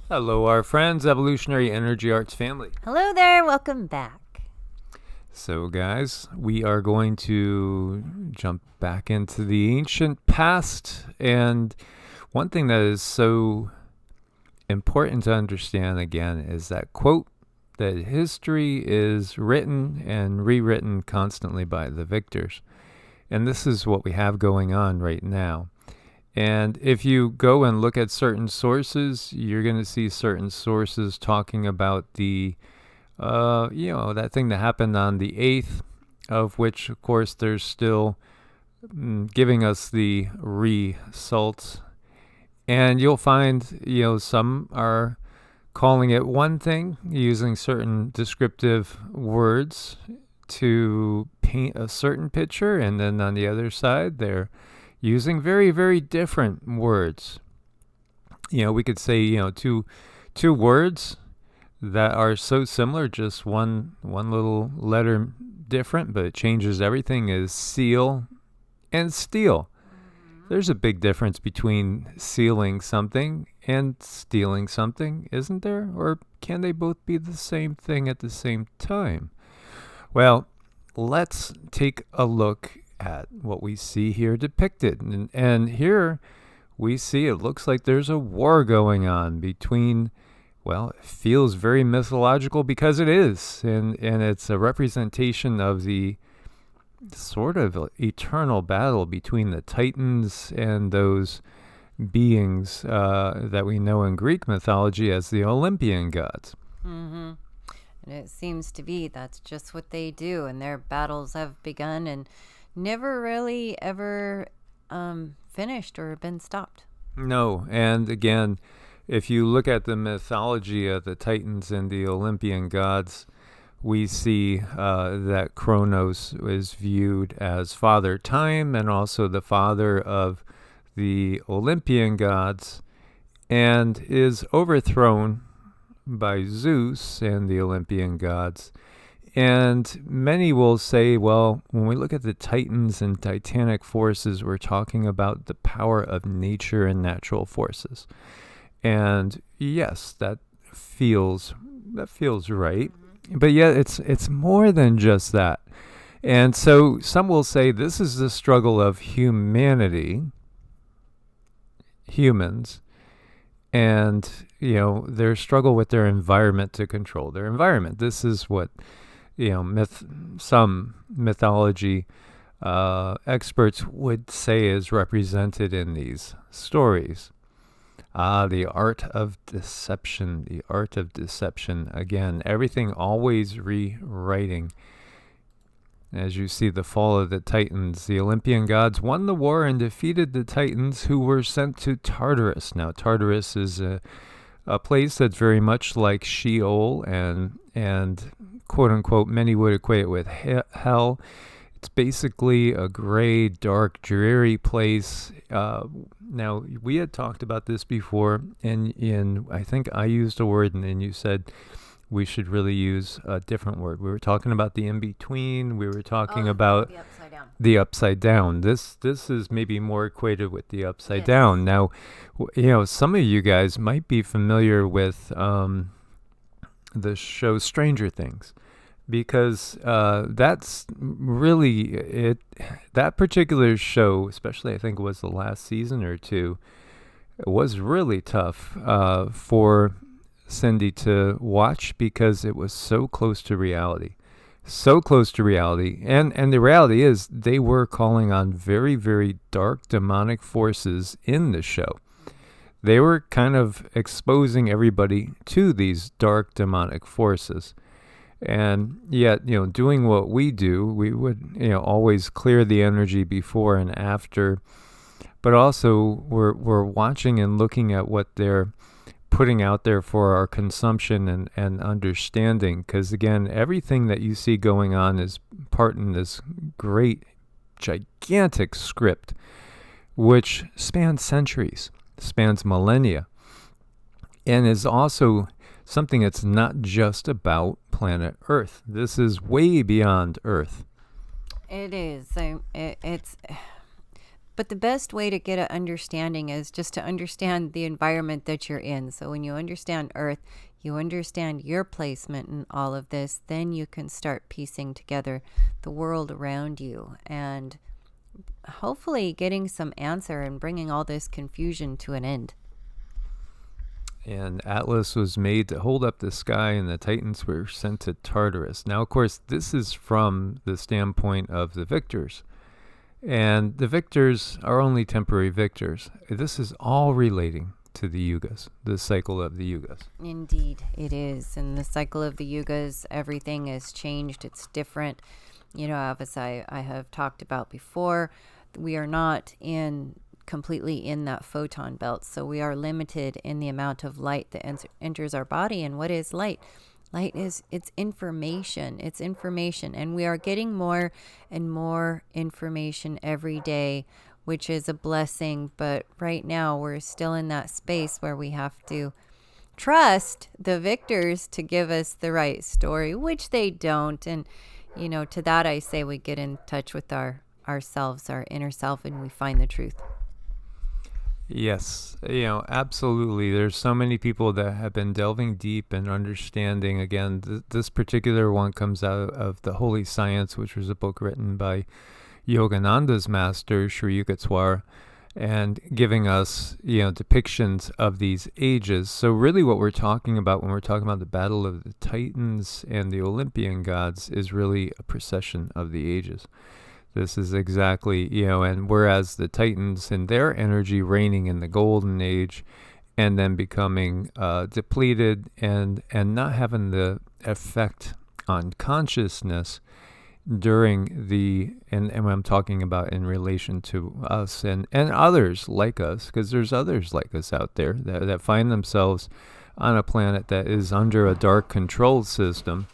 Hello, our friends, Evolutionary Energy Arts family. Hello there, welcome back. So, guys, we are going to jump back into the ancient past. And one thing that is so important to understand again is that quote that history is written and rewritten constantly by the victors. And this is what we have going on right now. And if you go and look at certain sources, you're going to see certain sources talking about that thing that happened on the 8th, of which, of course, there's still giving us the results. And you'll find, some are calling it one thing, using certain descriptive words to paint a certain picture. And then on the other side, they're using very, very different words. We could say, two words that are so similar, just one little letter different, but it changes everything, is seal and steal. There's a big difference between sealing something and stealing something, isn't there? Or can they both be the same thing at the same time? Well, let's take a look at what we see here depicted. And here we see it looks like there's a war going on between, well, it feels very mythological because it is. And it's a representation of the sort of eternal battle between the Titans and those beings that we know in Greek mythology as the Olympian gods. Mm-hmm. And it seems to be that's just what they do, and their battles have begun and never really ever finished or been stopped. No, and again, if you look at the mythology of the Titans and the Olympian gods, we see that Kronos is viewed as Father Time and also the father of the Olympian gods, and is overthrown by Zeus and the Olympian gods. And many will say, well, when we look at the Titans and Titanic forces, we're talking about the power of nature and natural forces. And yes, that feels right. But yet it's more than just that. And so some will say this is the struggle of humanity, humans, and their struggle with their environment to control their environment. This is what some mythology experts would say is represented in these stories. The art of deception, the art of deception. Again, everything always rewriting. As you see the fall of the Titans, the Olympian gods won the war and defeated the Titans, who were sent to Tartarus. Now, Tartarus is a place that's very much like Sheol, and quote unquote, many would equate it with hell. It's basically a gray, dark, dreary place. Now, we had talked about this before, and I think I used a word, and then you said we should really use a different word. We were talking about the in-between. We were talking about the upside down. The upside down. This is maybe more equated with the upside down. Now, some of you guys might be familiar with the show Stranger Things, because that's really it. That particular show, especially I think it was the last season or two, it was really tough for Cindy to watch because it was so close to reality. So close to reality. And the reality is they were calling on very, very dark demonic forces in the show. They were kind of exposing everybody to these dark demonic forces. And yet, doing what we do, we would, always clear the energy before and after. But also, we're watching and looking at what they're putting out there for our consumption and understanding. Because, again, everything that you see going on is part in this great, gigantic script, which spans centuries, spans millennia, and is also something that's not just about planet Earth. This is way beyond Earth. It is. It's But the best way to get an understanding is just to understand the environment that you're in. So when you understand Earth, you understand your placement in all of this, then you can start piecing together the world around you and hopefully getting some answer and bringing all this confusion to an end. And Atlas was made to hold up the sky, and the Titans were sent to Tartarus. Now, of course, this is from the standpoint of the victors. And the victors are only temporary victors. This is all relating to the yugas, the cycle of the yugas. Indeed, it is. In the cycle of the yugas, everything is changed. It's different. You know, as I have talked about before, we are not completely in that photon belt. So we are limited in the amount of light that enters our body. And what is light? Light is, it's information. It's information. And we are getting more and more information every day, which is a blessing. But right now we're still in that space where we have to trust the victors to give us the right story, which they don't. And, you know, to that I say we get in touch with ourselves, our inner self, and we find the truth. Yes, absolutely. There's so many people that have been delving deep and understanding. Again, this particular one comes out of the Holy Science, which was a book written by Yogananda's master, Sri Yugaswar, and giving us, depictions of these ages. So really what we're talking about when we're talking about the battle of the Titans and the Olympian gods is really a procession of the ages. This is exactly, and whereas the Titans and their energy reigning in the golden age and then becoming depleted and not having the effect on consciousness during and I'm talking about in relation to us and others like us, because there's others like us out there that find themselves on a planet that is under a dark control system.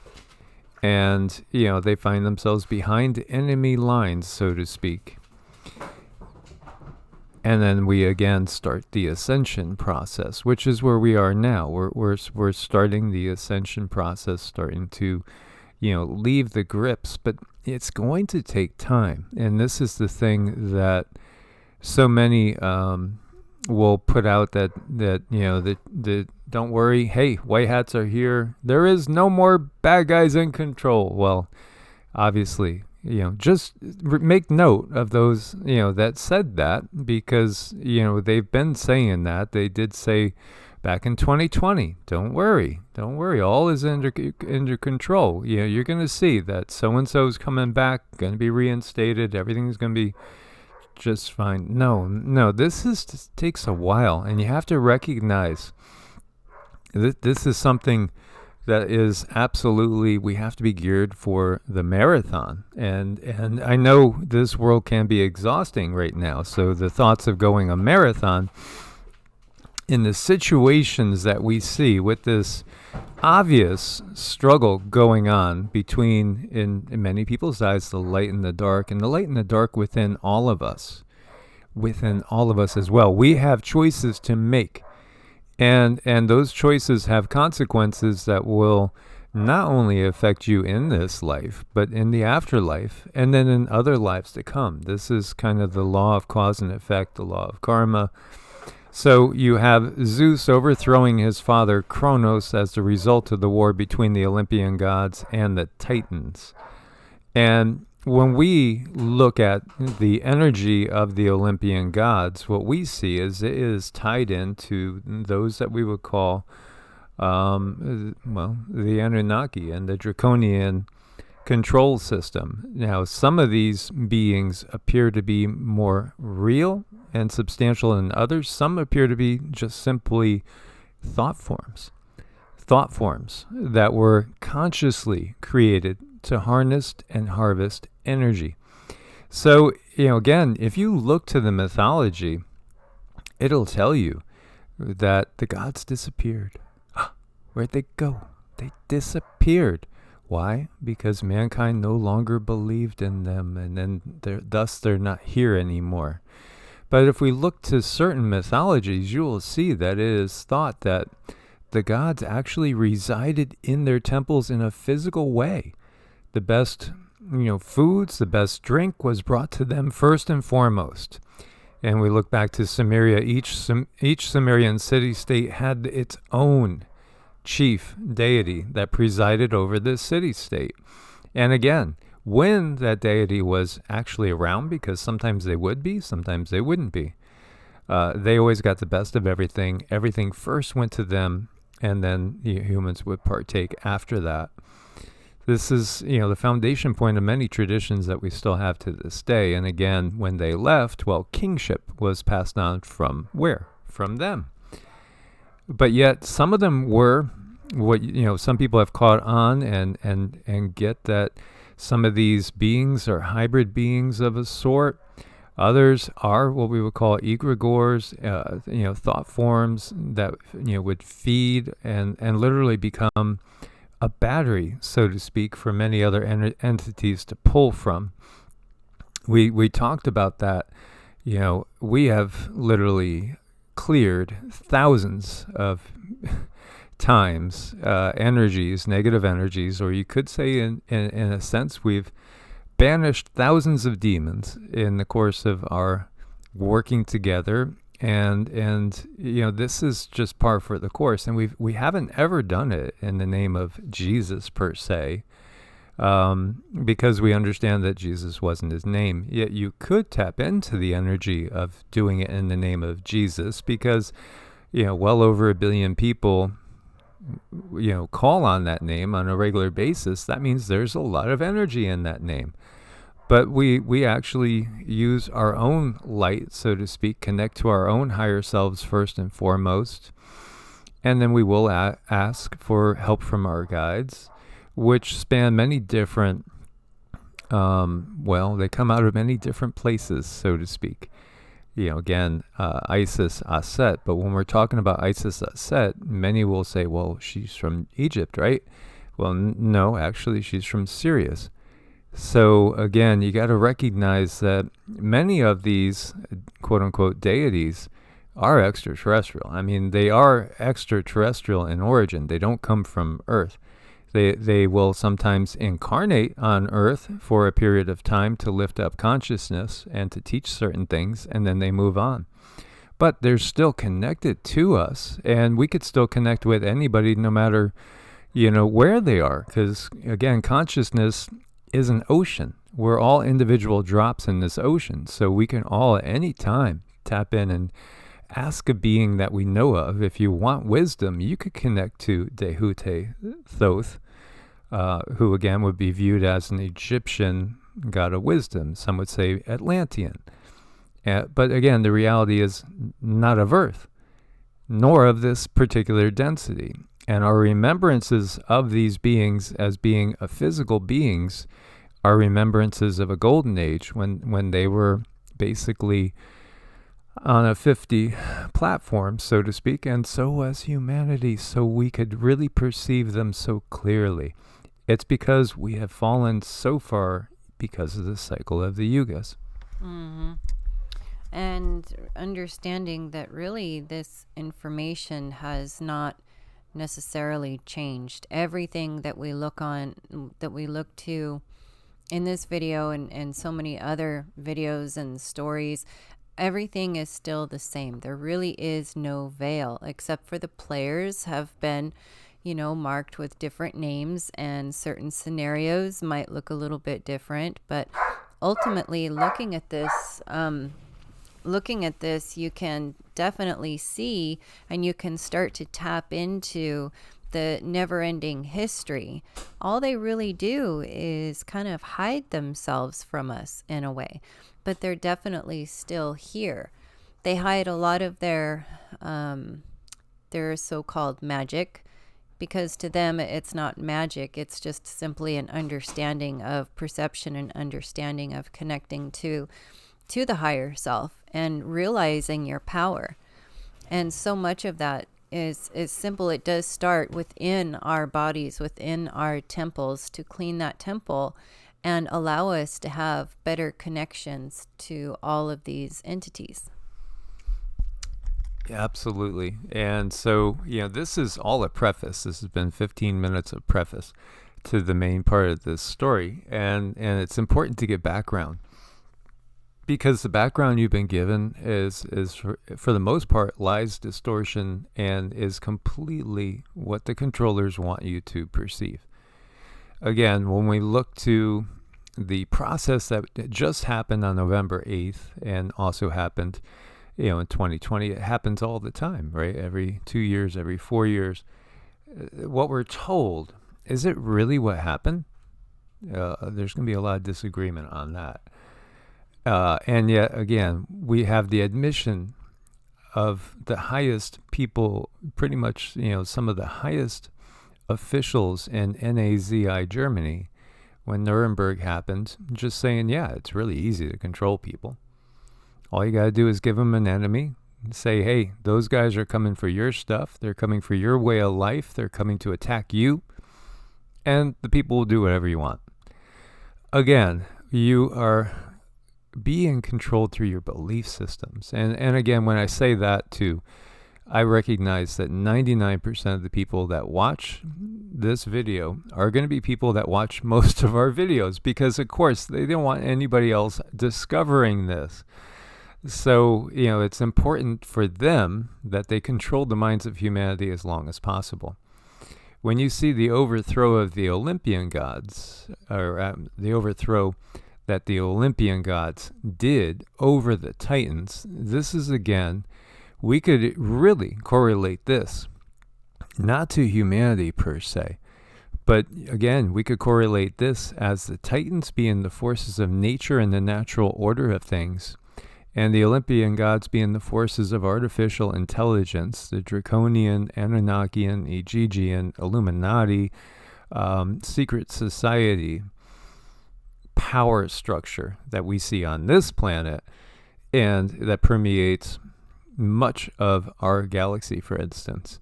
And, they find themselves behind enemy lines, so to speak. And then we again start the ascension process, which is where we are now. We're starting the ascension process, starting to, leave the grips. But it's going to take time. And this is the thing that so many will put out that don't worry, hey, white hats are here. There is no more bad guys in control. Well, obviously, just make note of those, that said that, because, they've been saying that. They did say back in 2020, don't worry, all is under control. You're going to see that so-and-so is coming back, going to be reinstated, everything's going to be just fine. No, this takes a while, and you have to recognize this is something that is absolutely, we have to be geared for the marathon. And I know this world can be exhausting right now. So the thoughts of going a marathon in the situations that we see with this obvious struggle going on between, in many people's eyes, the light and the dark, and the light and the dark within all of us as well. We have choices to make. And those choices have consequences that will not only affect you in this life, but in the afterlife, and then in other lives to come. This is kind of the law of cause and effect, the law of karma. So you have Zeus overthrowing his father Kronos as the result of the war between the Olympian gods and the Titans. And when we look at the energy of the Olympian gods, what we see is it is tied into those that we would call, the Anunnaki and the Draconian control system. Now, some of these beings appear to be more real and substantial than others. Some appear to be just simply thought forms that were consciously created to harness and harvest energy. So, again, if you look to the mythology, it'll tell you that the gods disappeared. Where'd they go? They disappeared. Why? Because mankind no longer believed in them, and then thus they're not here anymore. But if we look to certain mythologies, you will see that it is thought that the gods actually resided in their temples in a physical way. The best, foods, the best drink was brought to them first and foremost. And we look back to Sumeria. Each Sumerian city-state had its own chief deity that presided over this city-state. And again, when that deity was actually around, because sometimes they would be, sometimes they wouldn't be, they always got the best of everything. Everything first went to them, and then humans would partake after that. This is, the foundation point of many traditions that we still have to this day. And again, when they left, well, kingship was passed on from where? From them. But yet, some of them were what, some people have caught on and get that some of these beings are hybrid beings of a sort. Others are what we would call egregores, thought forms that, would feed and literally become a battery, so to speak, for many other entities to pull from. We talked about that. We have literally cleared thousands of times energies, negative energies, or you could say in a sense we've banished thousands of demons in the course of our working together. And this is just par for the course, and we haven't ever done it in the name of Jesus per se, because we understand that Jesus wasn't his name. Yet you could tap into the energy of doing it in the name of Jesus, because well over 1 billion people call on that name on a regular basis. That means there's a lot of energy in that name. But we actually use our own light, so to speak, connect to our own higher selves first and foremost. And then we will ask for help from our guides, which span many different, they come out of many different places, so to speak. Again, Isis, Aset. But when we're talking about Isis, Aset, many will say, well, she's from Egypt, right? Well, no, actually, she's from Sirius. So again, you got to recognize that many of these quote-unquote deities are extraterrestrial. I mean, they are extraterrestrial in origin. They don't come from Earth. They will sometimes incarnate on Earth for a period of time to lift up consciousness and to teach certain things, and then they move on. But they're still connected to us, and we could still connect with anybody no matter, where they are. Because, again, consciousness is an ocean. We're all individual drops in this ocean. So we can all at any time tap in and ask a being that we know of. If you want wisdom, you could connect to Dehute Thoth, who again would be viewed as an Egyptian god of wisdom. Some would say Atlantean. But again, the reality is not of Earth, nor of this particular density. And our remembrances of these beings as being a physical beings are remembrances of a golden age when they were basically on a 50 platform, so to speak, and so was humanity, so we could really perceive them so clearly. It's because we have fallen so far because of the cycle of the yugas. Mm-hmm. And understanding that really this information has not necessarily changed. Everything that we look to in this video and so many other videos and stories, everything is still the same. There really is no veil, except for the players have been, marked with different names, and certain scenarios might look a little bit different. But ultimately, looking at this, you can definitely see, and you can start to tap into the never-ending history. All they really do is kind of hide themselves from us in a way, but they're definitely still here. They hide a lot of their so-called magic, because to them it's not magic, it's just simply an understanding of perception and understanding of connecting to the higher self and realizing your power. And so much of that is simple. It does start within our bodies, within our temples, to clean that temple and allow us to have better connections to all of these entities. Yeah, absolutely. And so, this is all a preface. This has been 15 minutes of preface to the main part of this story. And it's important to get background, because the background you've been given is for the most part lies, distortion, and is completely what the controllers want you to perceive. Again, when we look to the process that just happened on November 8th and also happened, in 2020, it happens all the time, right? Every 2 years, every 4 years. What we're told, is it really what happened? There's going to be a lot of disagreement on that. And yet, again, we have the admission of the highest people, pretty much, some of the highest officials in Nazi Germany, when Nuremberg happened, just saying, yeah, it's really easy to control people. All you got to do is give them an enemy, say, hey, those guys are coming for your stuff. They're coming for your way of life. They're coming to attack you. And the people will do whatever you want. Again, you are being controlled through your belief systems. And again, when I say that too, I recognize that 99% of the people that watch this video are going to be people that watch most of our videos, because of course they don't want anybody else discovering this. So, it's important for them that they control the minds of humanity as long as possible. When you see the overthrow of the Olympian gods, or the overthrow that the Olympian gods did over the Titans, this is, again, we could really correlate this, not to humanity per se, but again, we could correlate this as the Titans being the forces of nature and the natural order of things, and the Olympian gods being the forces of artificial intelligence, the Draconian, Anunnakian, Egyptian, Illuminati, secret society, power structure that we see on this planet, and that permeates much of our galaxy, for instance.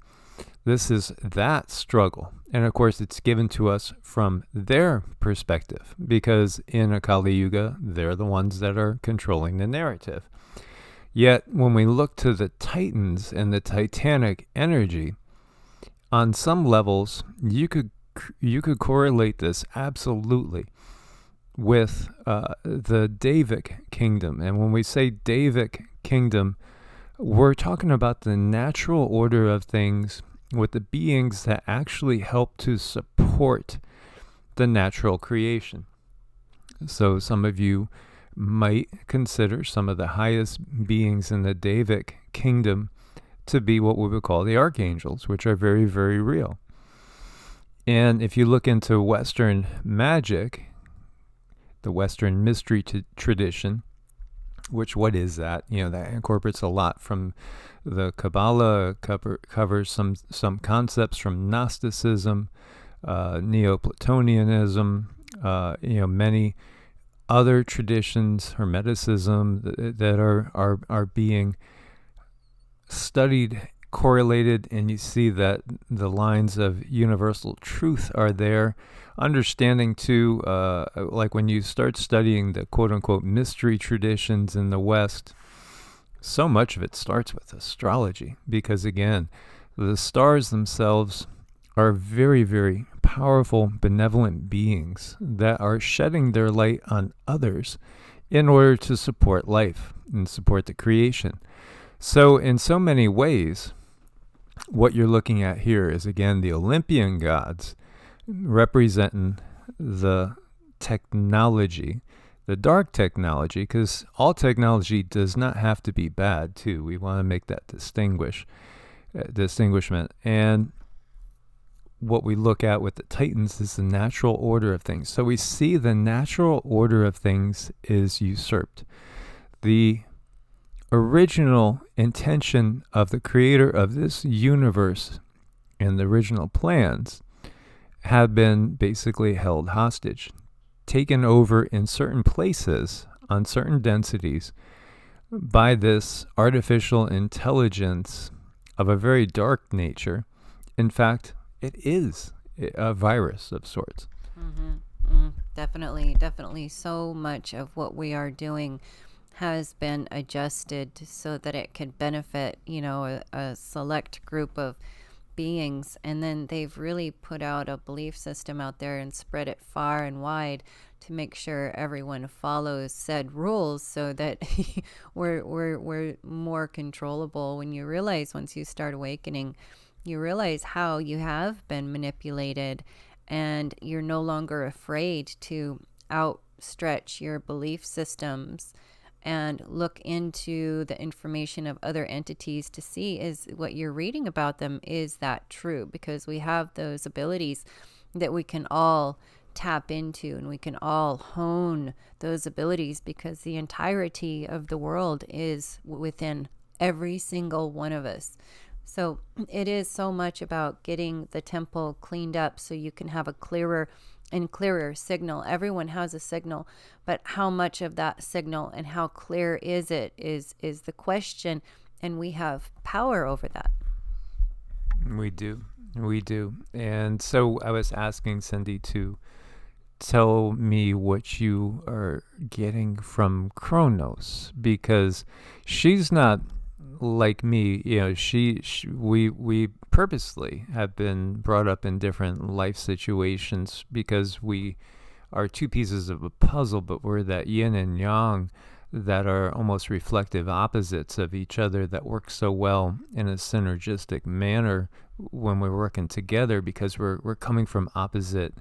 This is that struggle. And of course, it's given to us from their perspective, because in a Kali Yuga, they're the ones that are controlling the narrative. Yet, when we look to the Titans and the Titanic energy, on some levels, you could correlate this absolutely with the Davic kingdom. And when we say Davic kingdom, we're talking about the natural order of things with the beings that actually help to support the natural creation. So some of you might consider some of the highest beings in the Davic kingdom to be what we would call the archangels, which are very, very real. And if you look into Western magic, the Western mystery tradition, which, what is that? That incorporates a lot from the Kabbalah, covers some concepts from Gnosticism, Neoplatonianism, many other traditions, Hermeticism, that are being studied, correlated, and you see that the lines of universal truth are there. Understanding too, like when you start studying the quote-unquote mystery traditions in the West, so much of it starts with astrology, because again, the stars themselves are very, very powerful, benevolent beings that are shedding their light on others in order to support life and support the creation. So in so many ways, what you're looking at here is, again, the Olympian gods representing the technology, the dark technology, because all technology does not have to be bad too. We want to make that distinguishment. And what we look at with the Titans is the natural order of things. So we see the natural order of things is usurped. The original intention of the creator of this universe and the original plans have been basically held hostage, taken over in certain places on certain densities by this artificial intelligence of a very dark nature. In fact, it is a virus of sorts. Definitely. So much of what we are doing has been adjusted so that it can benefit, a select group of beings, and then they've really put out a belief system out there and spread it far and wide to make sure everyone follows said rules, so that we're more controllable. When you realize, once you start awakening, you realize how you have been manipulated, and you're no longer afraid to outstretch your belief systems and look into the information of other entities to see, is what you're reading about them, is that true? Because we have those abilities that we can all tap into, and we can all hone those abilities, because the entirety of the world is within every single one of us. So it is so much about getting the temple cleaned up so you can have a clearer and clearer signal. Everyone has a signal, but how much of that signal and how clear is it is the question, and we have power over that. We do. And so I was asking Cindy to tell me what you are getting from Kronos, because she's not like me. We purposely have been brought up in different life situations, because we are two pieces of a puzzle, but we're that yin and yang that are almost reflective opposites of each other, that work so well in a synergistic manner when we're working together, because we're coming from opposite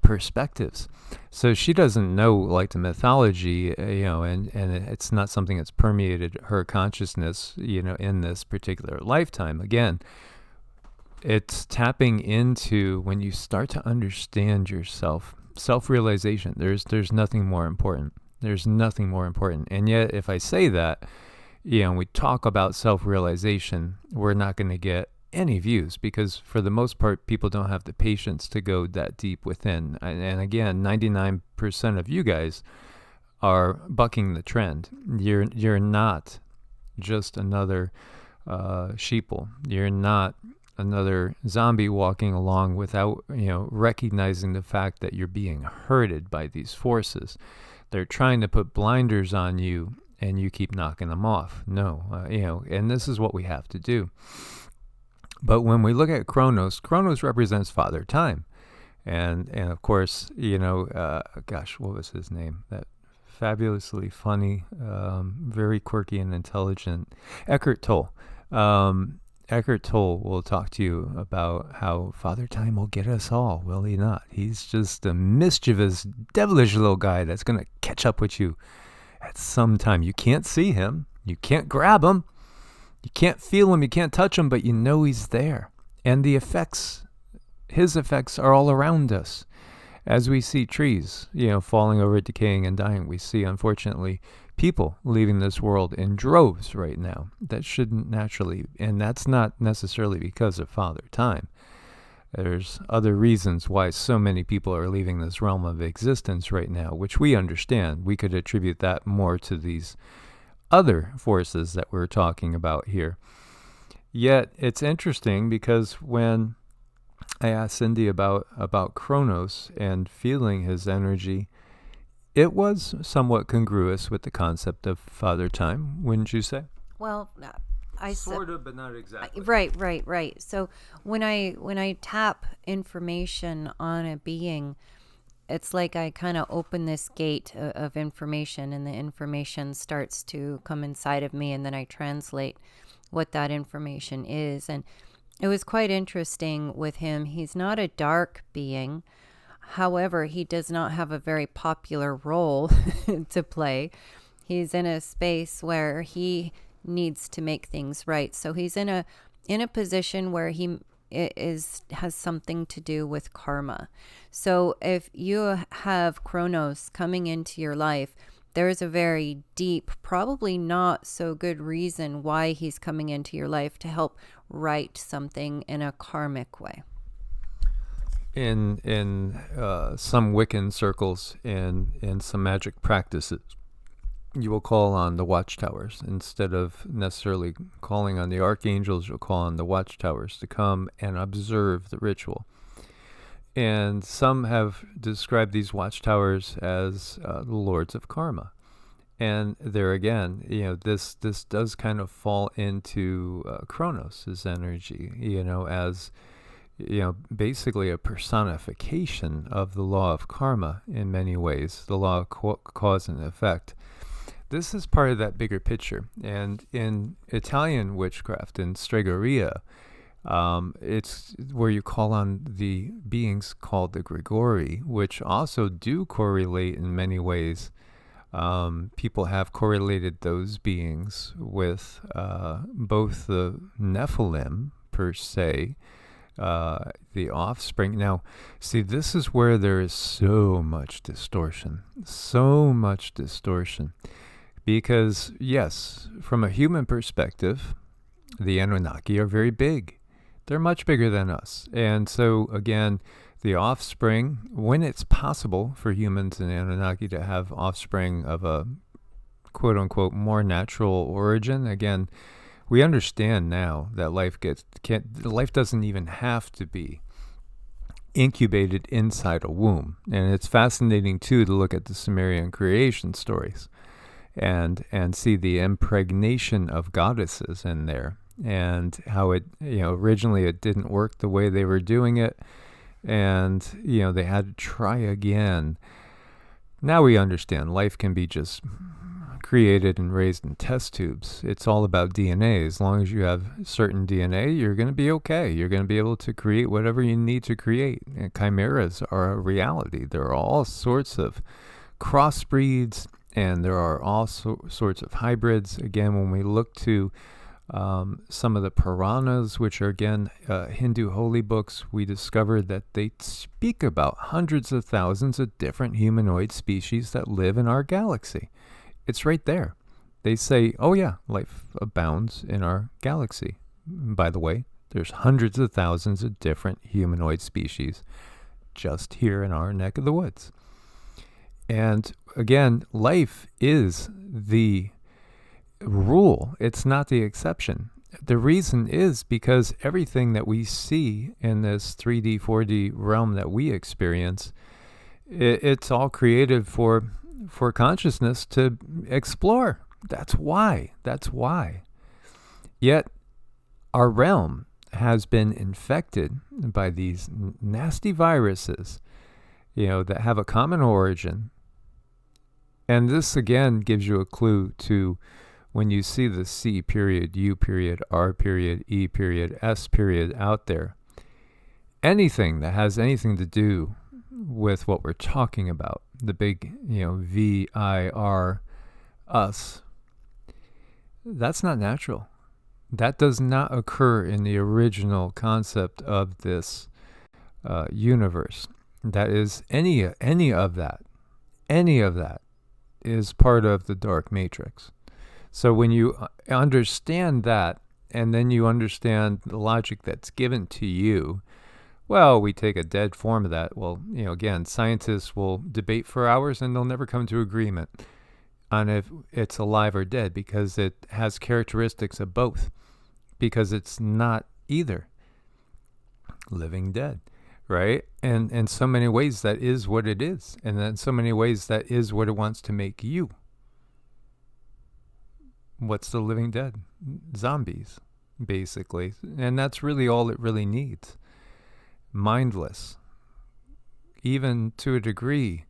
perspectives. So she doesn't know like the mythology, and it's not something that's permeated her consciousness, in this particular lifetime. Again, it's tapping into, when you start to understand yourself, self-realization. There's nothing more important. There's nothing more important. And yet, if I say that, we talk about self-realization, we're not going to get any views, because for the most part, people don't have the patience to go that deep within. And again, 99% of you guys are bucking the trend. You're not just another sheeple. You're not another zombie walking along without recognizing the fact that you're being herded by these forces. They're trying to put blinders on you, and you keep knocking them off. No, and this is what we have to do. But when we look at Kronos represents Father Time. And of course, what was his name? That fabulously funny, very quirky and intelligent Eckhart Tolle. Eckhart Tolle will talk to you about how Father Time will get us all, will he not? He's just a mischievous, devilish little guy that's going to catch up with you at some time. You can't see him. You can't grab him. You can't feel him, you can't touch him, but he's there. And the effects, his effects are all around us. As we see trees, falling over, decaying and dying, we see, unfortunately, people leaving this world in droves right now. That shouldn't naturally, and that's not necessarily because of Father Time. There's other reasons why so many people are leaving this realm of existence right now, which we understand. We could attribute that more to these other forces that we're talking about here. Yet it's interesting, because when I asked Cindy about Kronos and feeling his energy, it was somewhat congruous with the concept of Father Time, wouldn't you say? Well, I sort of, but not exactly. Right. So when I tap information on a being, it's like I kind of open this gate of information, and the information starts to come inside of me, and then I translate what that information is. And it was quite interesting with him. He's not a dark being. However, he does not have a very popular role to play. He's in a space where he needs to make things right. So he's in a position where has something to do with karma. So if you have Kronos coming into your life, there's a very deep, probably not so good reason why he's coming into your life, to help right something in a karmic way. In some Wiccan circles and in some magic practices, you will call on the watchtowers. Instead of necessarily calling on the archangels, you'll call on the watchtowers to come and observe the ritual. And some have described these watchtowers as the lords of karma. And there again, this does kind of fall into Kronos' energy, as basically a personification of the law of karma in many ways, the law of cause and effect. This is part of that bigger picture. And in Italian witchcraft, in Stregoria, it's where you call on the beings called the Grigori, which also do correlate in many ways. People have correlated those beings with both the Nephilim, per se, the offspring. Now, see, this is where there is so much distortion. Because, yes, from a human perspective, the Anunnaki are very big. They're much bigger than us. And so, again, the offspring, when it's possible for humans and Anunnaki to have offspring of a quote-unquote more natural origin, again, we understand now that life doesn't even have to be incubated inside a womb. And it's fascinating, too, to look at the Sumerian creation stories and see the impregnation of goddesses in there, and how it, originally it didn't work the way they were doing it, and, they had to try again. Now we understand life can be just created and raised in test tubes. It's all about DNA. As long as you have certain DNA, you're going to be okay. You're going to be able to create whatever you need to create. And chimeras are a reality. There are all sorts of crossbreeds, and there are all sorts of hybrids. Again, when we look to some of the Puranas, which are, again, Hindu holy books, we discovered that they speak about hundreds of thousands of different humanoid species that live in our galaxy. It's right there. They say, oh yeah, life abounds in our galaxy. By the way, there's hundreds of thousands of different humanoid species just here in our neck of the woods. And again, life is the rule. It's not the exception. The reason is because everything that we see in this 3D, 4D realm that we experience, it's all created for consciousness to explore. That's why. Yet our realm has been infected by these nasty viruses, that have a common origin. And this again gives you a clue to when you see the C period, U period, R period, E period, S period out there. Anything that has anything to do with what we're talking about, the big, VIR, us, that's not natural. That does not occur in the original concept of this universe. That is, any of that is part of the dark matrix. So when you understand that, and then you understand the logic that's given to you, well, we take a dead form of that. Well, again, scientists will debate for hours and they'll never come to agreement on if it's alive or dead, because it has characteristics of both, because it's not either living dead, right? And in so many ways, that is what it is. And in so many ways, that is what it wants to make you. What's the living dead? Zombies, basically. And that's really all it really needs. Mindless, even to a degree,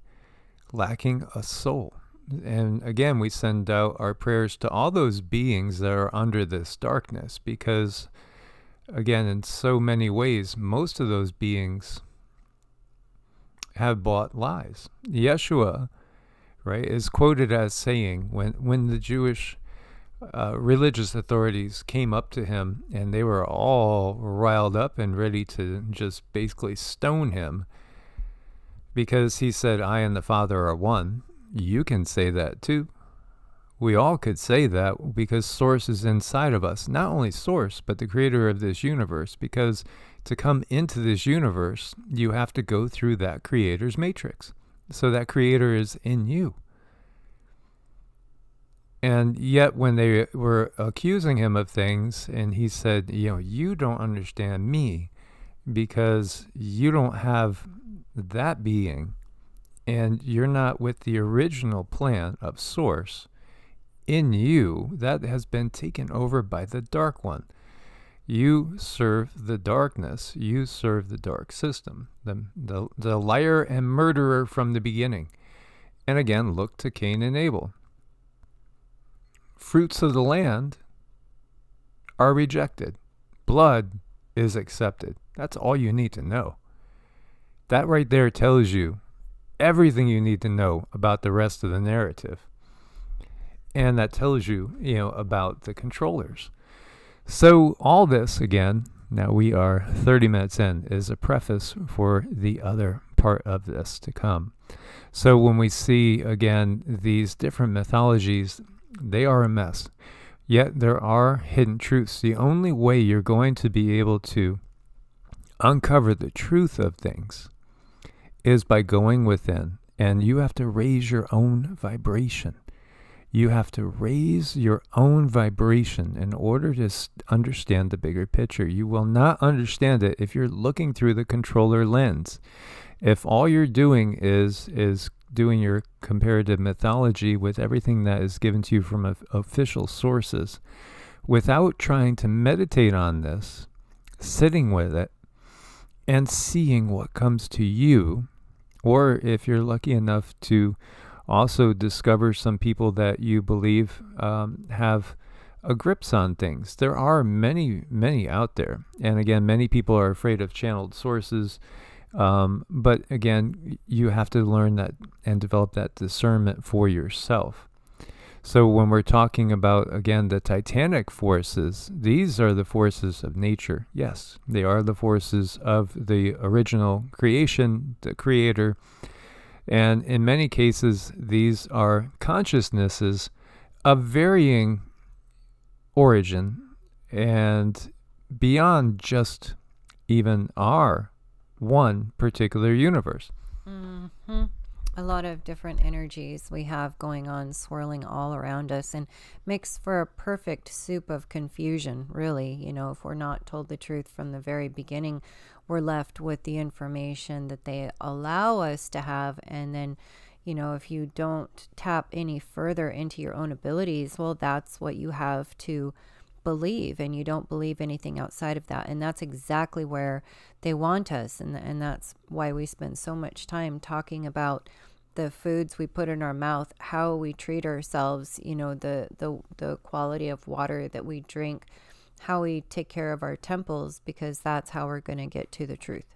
lacking a soul. And again, we send out our prayers to all those beings that are under this darkness, because, again, in so many ways, most of those beings have bought lies. Yeshua, right, is quoted as saying, when the Jewish religious authorities came up to him and they were all riled up and ready to just basically stone him because he said, I and the Father are one. You can say that too. We all could say that because Source is inside of us. Not only Source, but the creator of this universe. Because to come into this universe, you have to go through that creator's matrix. So that creator is in you. And yet when they were accusing him of things, and he said, you don't understand me because you don't have that being, and you're not with the original plan of Source, in you that has been taken over by the Dark One. You serve the darkness. You serve the dark system, the liar and murderer from the beginning. And again, look to Cain and Abel. Fruits of the land are rejected. Blood is accepted. That's all you need to know. That right there tells you everything you need to know about the rest of the narrative. And that tells you, about the controllers. So all this, again, now we are 30 minutes in, is a preface for the other part of this to come. So when we see, again, these different mythologies, they are a mess. Yet there are hidden truths. The only way you're going to be able to uncover the truth of things is by going within. And you have to raise your own vibration. You have to raise your own vibration in order to understand the bigger picture. You will not understand it if you're looking through the controller lens. If all you're doing is doing your comparative mythology with everything that is given to you from official sources, without trying to meditate on this, sitting with it, and seeing what comes to you, or if you're lucky enough to also discover some people that you believe have a grips on things. There are many, many out there. And again, many people are afraid of channeled sources. But again, you have to learn that and develop that discernment for yourself. So when we're talking about, again, the Titanic forces, these are the forces of nature. Yes, they are the forces of the original creation, the creator. And in many cases, these are consciousnesses of varying origin and beyond just even our one particular universe. Mm-hmm. A lot of different energies we have going on, swirling all around us, and makes for a perfect soup of confusion, really. If we're not told the truth from the very beginning, we're left with the information that they allow us to have. And then, if you don't tap any further into your own abilities, well, that's what you have to believe, and you don't believe anything outside of that. And that's exactly where they want us. And that's why we spend so much time talking about the foods we put in our mouth, how we treat ourselves, the quality of water that we drink, how we take care of our temples, because that's how we're going to get to the truth.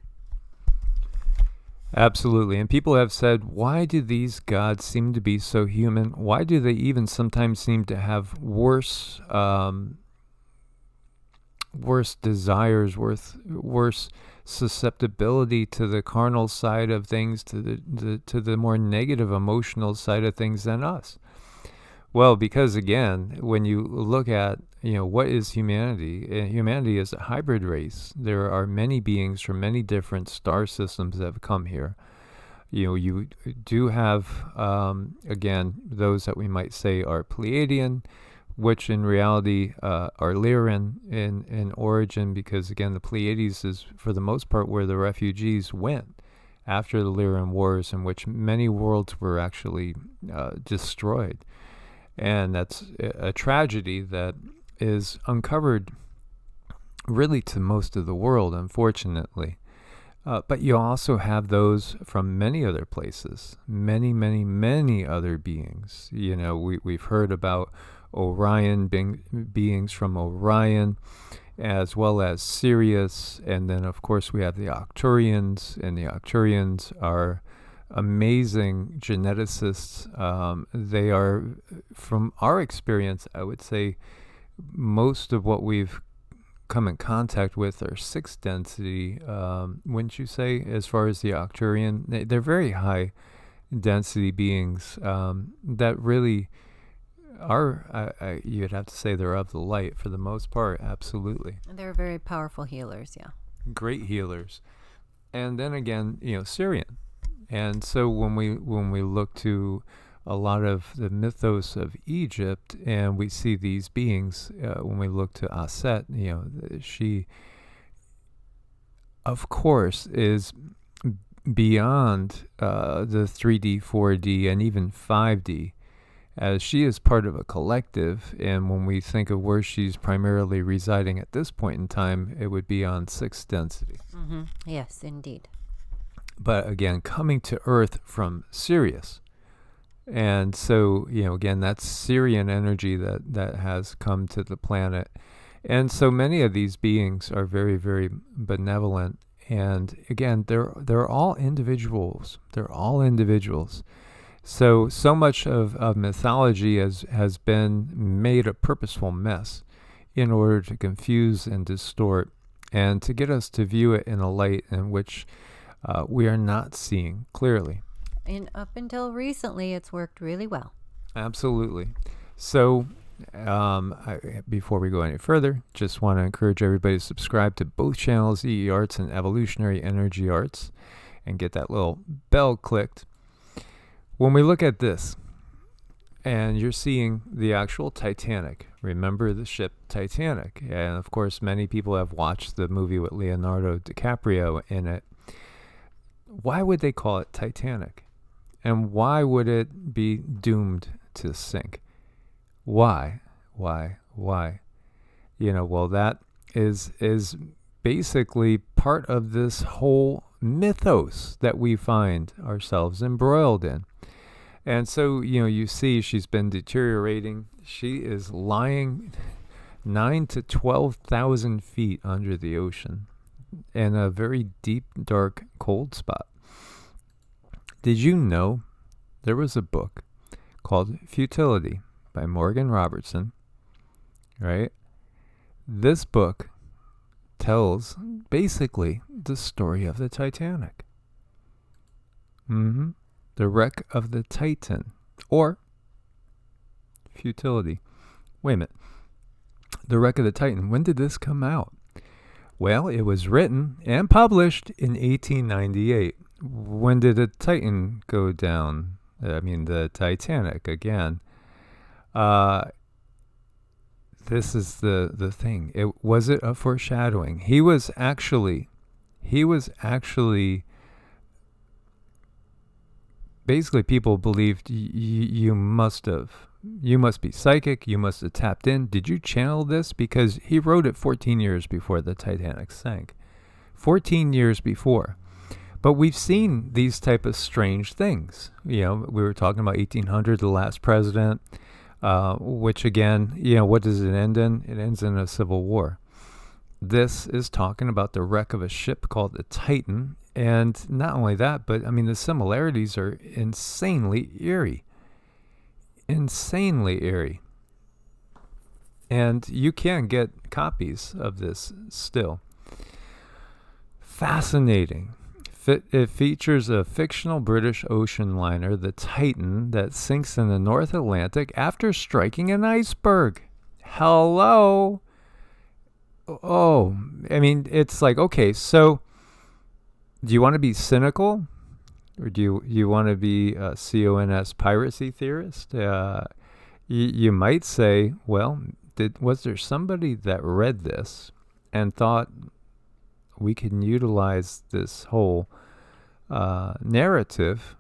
Absolutely. And people have said, why do these gods seem to be so human? Why do they even sometimes seem to have worse desires, worse susceptibility to the carnal side of things, to the more negative emotional side of things than us? Well, because again, when you look at, what is humanity? Humanity is a hybrid race. There are many beings from many different star systems that have come here. You do have, again, those that we might say are Pleiadian, which in reality are Lyran in origin, because again, the Pleiades is for the most part where the refugees went after the Lyran Wars, in which many worlds were actually destroyed. And that's a tragedy that is uncovered really to most of the world, unfortunately. But you also have those from many other places, many, many, many other beings. We've heard about Orion, beings from Orion, as well as Sirius. And then, of course, we have the Arcturians, and the Arcturians are amazing geneticists. They are, from our experience, I would say most of what we've come in contact with are sixth density, wouldn't you say, as far as the Arcturian? They're very high density beings that really are, you'd have to say they're of the light for the most part, absolutely. They're very powerful healers, yeah. Great healers. And then again, Syrian. And so when we look to a lot of the mythos of Egypt, and we see these beings, when we look to Aset, she, of course, is beyond the 3D, 4D, and even 5D. as she is part of a collective, and when we think of where she's primarily residing at this point in time, it would be on 6th density. Yes, indeed. But again, coming to Earth from Sirius. And so, again, that's Syrian energy that has come to the planet. And so many of these beings are very, very benevolent. And again, they're all individuals. They're all individuals. So much of mythology has been made a purposeful mess in order to confuse and distort and to get us to view it in a light in which we are not seeing clearly. And up until recently, it's worked really well. Absolutely. So before we go any further, just want to encourage everybody to subscribe to both channels, EEARTS and Evolutionary Energy Arts, and get that little bell clicked. When we look at this, and you're seeing the actual Titanic, remember the ship Titanic, and of course many people have watched the movie with Leonardo DiCaprio in it. Why would they call it Titanic? And why would it be doomed to sink? Why? Well, that is basically part of this whole mythos that we find ourselves embroiled in. And so, you see she's been deteriorating. She is lying 9,000 to 12,000 feet under the ocean in a very deep, dark, cold spot. Did you know there was a book called Futility by Morgan Robertson, right? This book tells basically the story of the Titanic. The wreck of the Titan, or Futility. Wait a minute. The wreck of the Titan. When did this come out? Well, it was written and published in 1898. When did the Titan go down? The Titanic again. This is the thing. Was it a foreshadowing? He was actually basically, people believed you must be psychic, you must have tapped in. Did you channel this? Because he wrote it 14 years before the Titanic sank. 14 years before. But we've seen these type of strange things. We were talking about 1800, the last president, which again, what does it end in? It ends in a civil war. This is talking about the wreck of a ship called the Titan. And not only that, but the similarities are insanely eerie. Insanely eerie. And you can get copies of this still. Fascinating. It features a fictional British ocean liner, the Titan, that sinks in the North Atlantic after striking an iceberg. Hello? Oh, it's like, okay, so do you want to be cynical, or do you want to be a CONS piracy theorist? You might say, well, was there somebody that read this and thought we can utilize this whole narrative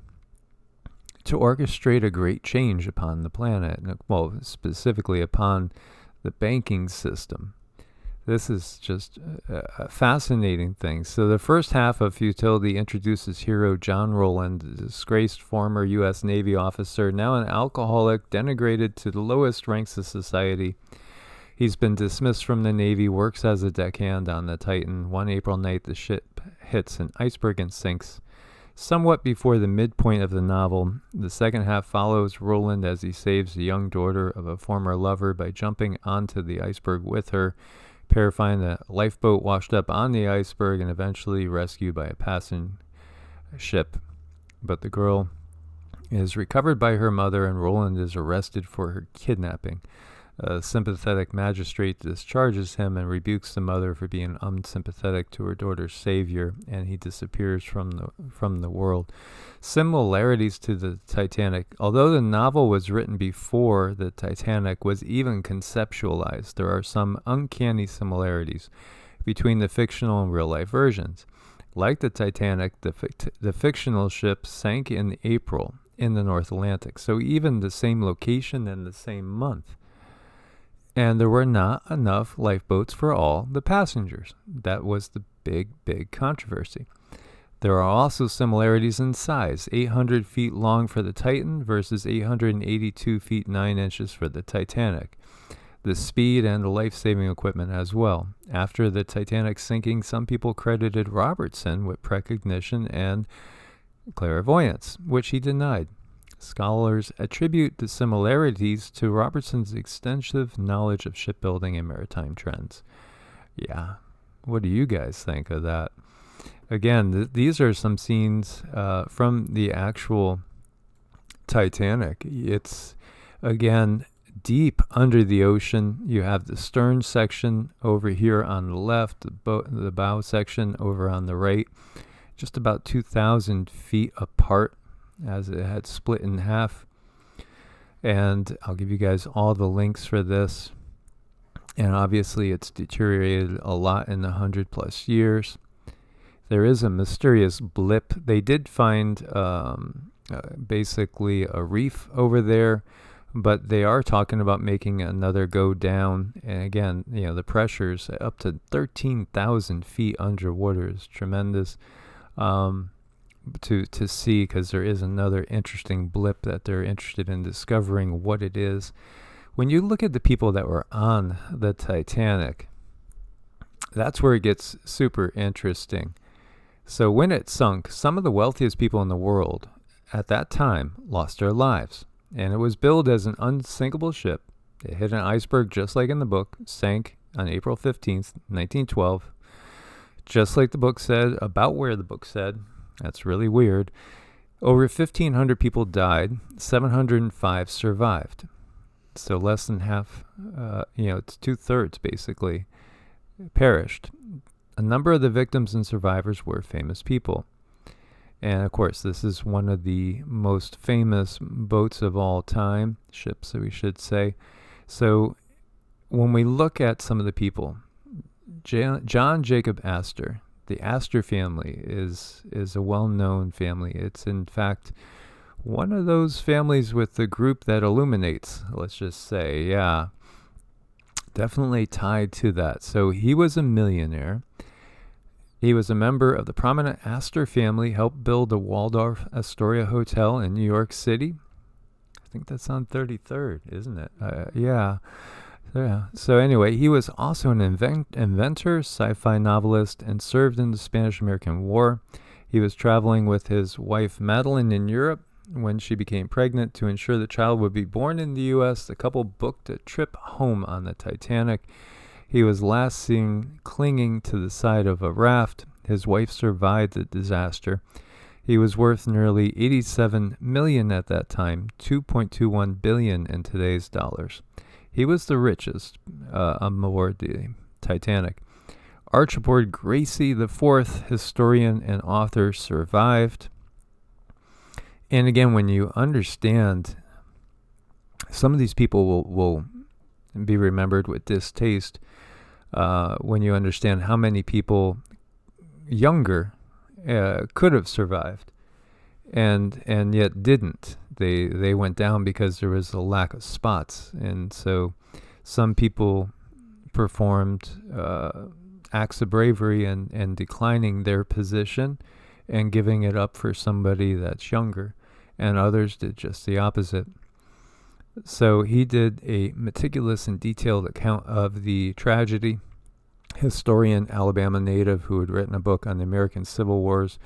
to orchestrate a great change upon the planet, well, specifically upon the banking system? This is just a fascinating thing. So the first half of Futility introduces hero John Rowland, a disgraced former U.S. Navy officer, now an alcoholic, denigrated to the lowest ranks of society. He's been dismissed from the Navy, works as a deckhand on the Titan. One April night, the ship hits an iceberg and sinks. Somewhat before the midpoint of the novel, the second half follows Rowland as he saves the young daughter of a former lover by jumping onto the iceberg with her, find a lifeboat washed up on the iceberg, and eventually rescued by a passing ship. But the girl is recovered by her mother, and Rowland is arrested for her kidnapping. A sympathetic magistrate discharges him and rebukes the mother for being unsympathetic to her daughter's savior, and he disappears from the world. Similarities to the Titanic. Although the novel was written before the Titanic was even conceptualized, there are some uncanny similarities between the fictional and real-life versions. Like the Titanic, the fictional ship sank in April in the North Atlantic. So even the same location and the same month. And there were not enough lifeboats for all the passengers. That was the big controversy. There are also similarities in size. 800 feet long for the Titan versus 882 feet 9 inches for the Titanic. The speed and the life-saving equipment as well. After the Titanic sinking, some people credited Robertson with precognition and clairvoyance, which he denied. Scholars attribute the similarities to Robertson's extensive knowledge of shipbuilding and maritime trends. Yeah, what do you guys think of that? Again, these are some scenes from the actual Titanic. It's, again, deep under the ocean. You have the stern section over here on the left, the bow section over on the right, just about 2,000 feet apart, as it had split in half. And I'll give you guys all the links for this. And obviously it's deteriorated a lot in the 100+ years. There is a mysterious blip. They did find basically a reef over there, but they are talking about making another go down. And again, the pressures up to 13,000 feet underwater is tremendous. To see, because there is another interesting blip that they're interested in discovering what it is. When you look at the people that were on the Titanic, that's where it gets super interesting. So when it sunk, some of the wealthiest people in the world at that time lost their lives. And it was billed as an unsinkable ship. It hit an iceberg just like in the book, sank on April 15th, 1912. Just like the book said, about where the book said. That's really weird. Over 1,500 people died. 705 survived. So less than half, it's 2/3 basically, perished. A number of the victims and survivors were famous people. And of course, this is one of the most famous boats of all time, ships, we should say. So when we look at some of the people, John Jacob Astor, the Astor family is a well-known family. It's in fact one of those families with the group that illuminates, let's just say. Yeah, definitely tied to that. So he was a millionaire. He was a member of the prominent Astor family, helped build the Waldorf Astoria Hotel in New York City. I think that's on 33rd, isn't it? Yeah. So anyway, he was also an inventor, sci-fi novelist, and served in the Spanish-American War. He was traveling with his wife Madeline in Europe when she became pregnant. To ensure the child would be born in the U.S., the couple booked a trip home on the Titanic. He was last seen clinging to the side of a raft. His wife survived the disaster. He was worth nearly $87 million at that time, $2.21 billion in today's dollars. He was the richest aboard the Titanic. Archibald Gracie IV, historian and author, survived. And again, when you understand, some of these people will be remembered with distaste when you understand how many people younger could have survived and yet didn't. They went down because there was a lack of spots. And so some people performed acts of bravery and declining their position and giving it up for somebody that's younger. And others did just the opposite. So he did a meticulous and detailed account of the tragedy. Historian, Alabama native who had written a book on the American Civil War's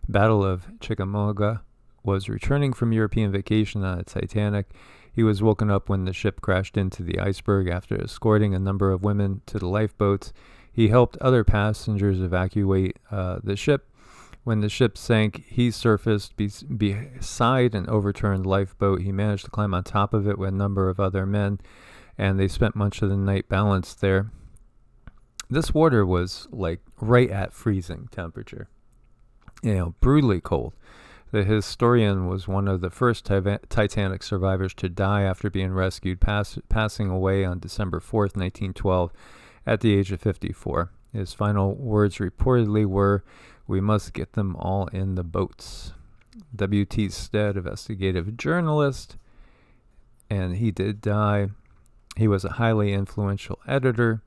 Battle of Chickamauga, was returning from European vacation on the Titanic. He was woken up when the ship crashed into the iceberg. After escorting a number of women to the lifeboats, he helped other passengers evacuate the ship. When the ship sank, he surfaced beside an overturned lifeboat. He managed to climb on top of it with a number of other men, and they spent much of the night balanced there. This water was like right at freezing temperature, brutally cold. The historian was one of the first Titanic survivors to die after being rescued, passing away on December 4th, 1912, at the age of 54. His final words reportedly were, "We must get them all in the boats." W.T. Stead, investigative journalist, and he did die. He was a highly influential editor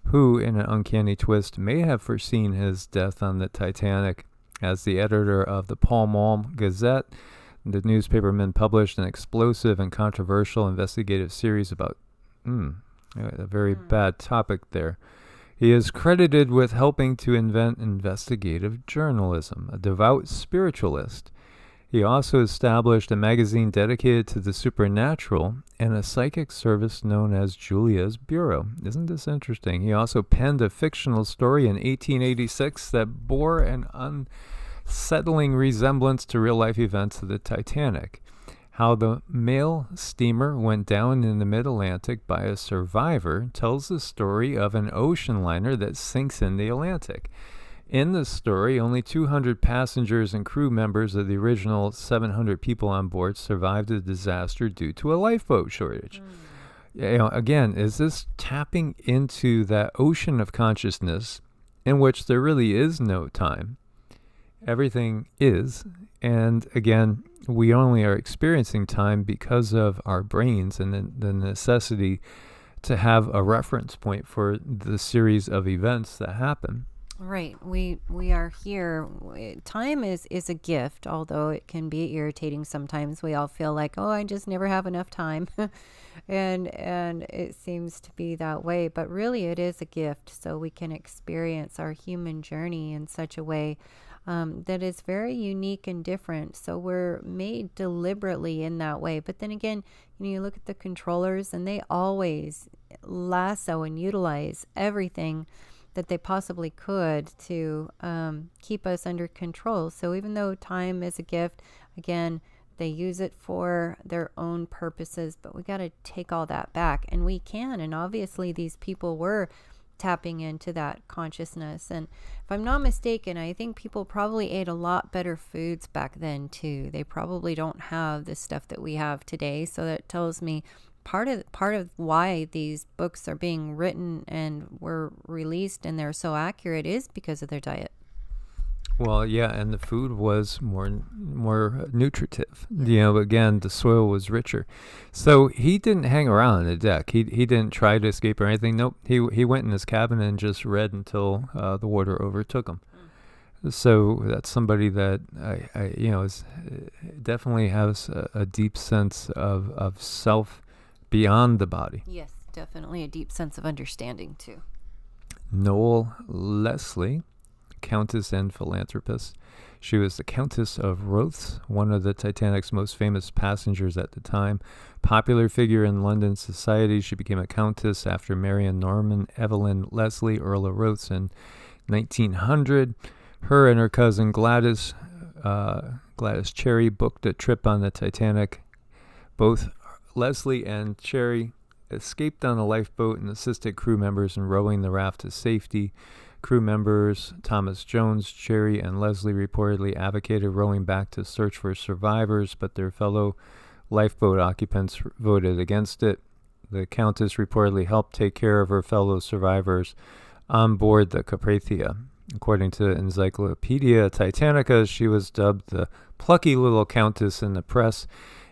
who, in an uncanny twist, may have foreseen his death on the Titanic. As the editor of the Pall Mall Gazette, the newspaperman published an explosive and controversial investigative series about a very bad topic there. He is credited with helping to invent investigative journalism, a devout spiritualist. He also established a magazine dedicated to the supernatural and a psychic service known as Julia's Bureau. Isn't this interesting? He also penned a fictional story in 1886 that bore an unsettling resemblance to real-life events of the Titanic. How the mail steamer went down in the mid-Atlantic by a survivor tells the story of an ocean liner that sinks in the Atlantic. In the story, only 200 passengers and crew members of the original 700 people on board survived the disaster due to a lifeboat shortage. Again, is this tapping into that ocean of consciousness in which there really is no time? Everything is, and again, we only are experiencing time because of our brains and the necessity to have a reference point for the series of events that happen. Right. We are here. Time is a gift, although it can be irritating sometimes. We all feel like, oh, I just never have enough time. and it seems to be that way. But really, it is a gift. So we can experience our human journey in such a way that is very unique and different. So we're made deliberately in that way. But then again, you look at the controllers, and they always lasso and utilize everything that they possibly could to keep us under control. So even though time is a gift, again, they use it for their own purposes, but we got to take all that back, and we can. And obviously these people were tapping into that consciousness. And if I'm not mistaken, I think people probably ate a lot better foods back then too. They probably don't have the stuff that we have today. So that tells me part of why these books are being written and were released and they're so accurate is because of their diet. Well, yeah, and the food was more nutritive. Again, the soil was richer. So he didn't hang around on the deck. He didn't try to escape or anything. Nope. He went in his cabin and just read until the water overtook him. So that's somebody that is definitely has a deep sense of self beyond the body. Yes, definitely a deep sense of understanding too. Noel Leslie, Countess and philanthropist. She was the Countess of Rothes, one of the Titanic's most famous passengers at the time. Popular figure in London society, she became a countess after marrying Norman Evelyn Leslie, Earl of Rothes, in 1900. Her and her cousin Gladys Cherry booked a trip on the Titanic. Both Leslie and Cherry escaped on a lifeboat and assisted crew members in rowing the raft to safety. Crew members Thomas Jones, Cherry, and Leslie reportedly advocated rowing back to search for survivors, but their fellow lifeboat occupants voted against it. The Countess reportedly helped take care of her fellow survivors on board the Carpathia. According to Encyclopedia Titanica, she was dubbed the plucky little Countess in the press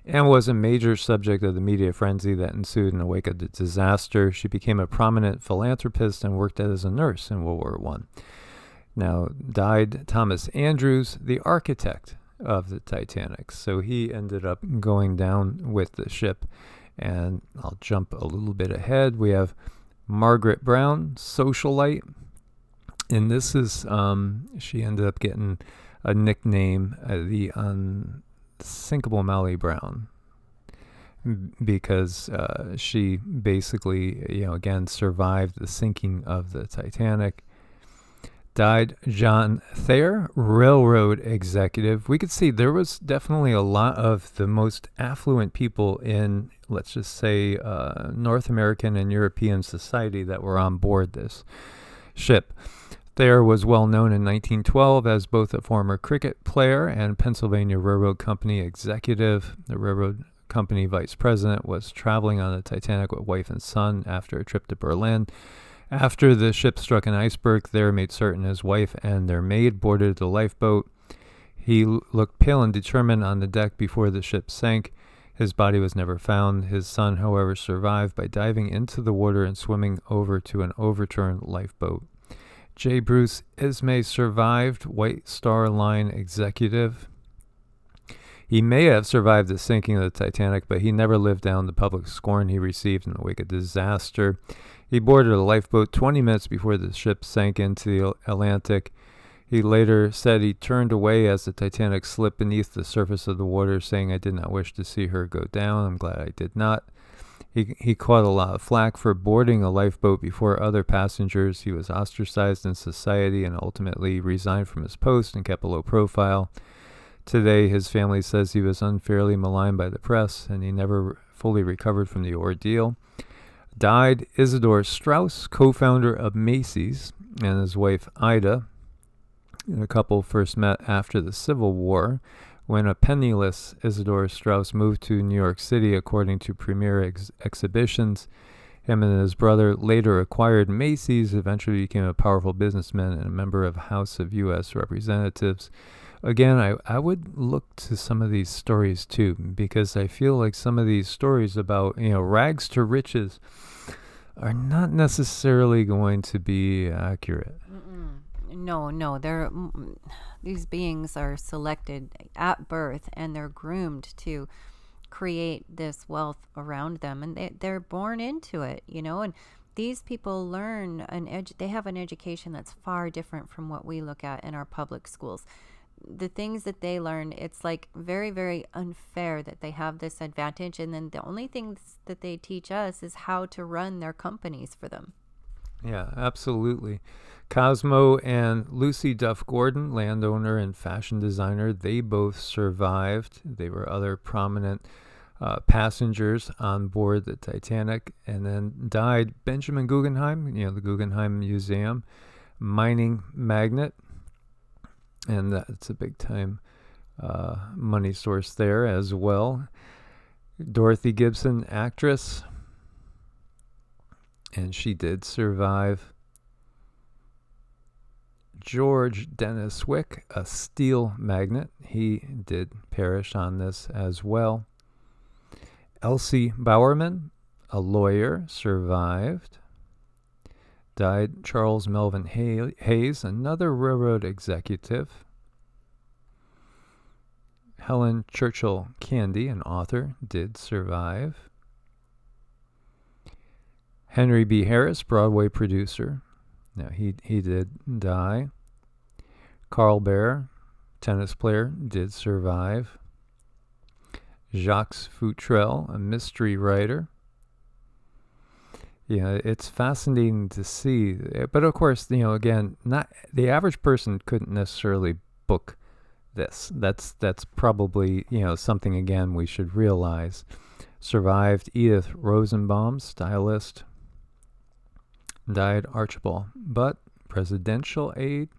and was a major subject of the media frenzy that ensued in the wake of the disaster. She became a prominent philanthropist and worked as a nurse in World War I. Now, died Thomas Andrews, the architect of the Titanic. So he ended up going down with the ship. And I'll jump a little bit ahead. We have Margaret Brown, socialite. And this is, she ended up getting a nickname, the Unsinkable Molly Brown, because she basically, again, survived the sinking of the Titanic. Died John Thayer, railroad executive. We could see there was definitely a lot of the most affluent people in, let's just say, North American and European society that were on board this ship. Thayer was well known in 1912 as both a former cricket player and Pennsylvania Railroad Company executive. The railroad company vice president was traveling on the Titanic with wife and son after a trip to Berlin. After the ship struck an iceberg, Thayer made certain his wife and their maid boarded the lifeboat. He looked pale and determined on the deck before the ship sank. His body was never found. His son, however, survived by diving into the water and swimming over to an overturned lifeboat. J. Bruce Ismay survived, White Star Line executive. He may have survived the sinking of the Titanic, but he never lived down the public scorn he received in the wake of disaster. He boarded a lifeboat 20 minutes before the ship sank into the Atlantic. He later said he turned away as the Titanic slipped beneath the surface of the water, saying, "I did not wish to see her go down. I'm glad I did not." He caught a lot of flack for boarding a lifeboat before other passengers. He was ostracized in society and ultimately resigned from his post and kept a low profile. Today, his family says he was unfairly maligned by the press and he never fully recovered from the ordeal. Died Isidore Straus, co-founder of Macy's, and his wife Ida. The couple first met after the Civil War, when a penniless Isidore Straus moved to New York City, according to Premier Exhibitions. Him and his brother later acquired Macy's, eventually became a powerful businessman and a member of House of U.S. Representatives. Again, I would look to some of these stories too, because I feel like some of these stories about, rags to riches are not necessarily going to be accurate. No, these beings are selected at birth and they're groomed to create this wealth around them, and they're born into it, and these people learn they have an education that's far different from what we look at in our public schools. The things that they learn, it's like very, very unfair that they have this advantage, and then the only things that they teach us is how to run their companies for them. Yeah, absolutely. Cosmo and Lucy Duff Gordon, landowner and fashion designer, they both survived. They were other prominent passengers on board the Titanic, and then died. Benjamin Guggenheim, the Guggenheim Museum, mining magnate, and that's a big time money source there as well. Dorothy Gibson, actress, and she did survive. George Dennis Wick, a steel magnate, he did perish on this as well. Elsie Bowerman, a lawyer, survived. Died. Charles Melvin Hayes, another railroad executive. Helen Churchill Candy, an author, did survive. Henry B. Harris, Broadway producer. Now, he did die. Carl Bear, tennis player, did survive. Jacques Futrelle, a mystery writer. It's fascinating to see. But of course, again, not the average person couldn't necessarily book this. That's probably, something, again, we should realize. Survived. Edith Rosenbaum, stylist. Died. Archibald Butt, presidential aide.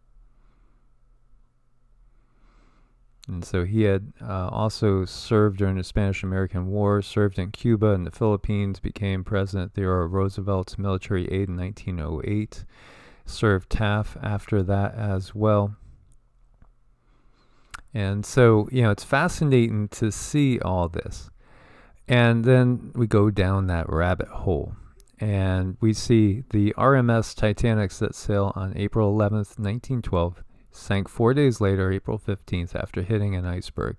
And so he had also served during the Spanish-American War, served in Cuba and the Philippines, became President Theodore Roosevelt's military aide in 1908, served Taft after that as well. And so, it's fascinating to see all this. And then we go down that rabbit hole. And we see the RMS Titanic set sail on April 11th, 1912, sank 4 days later, April 15th, after hitting an iceberg.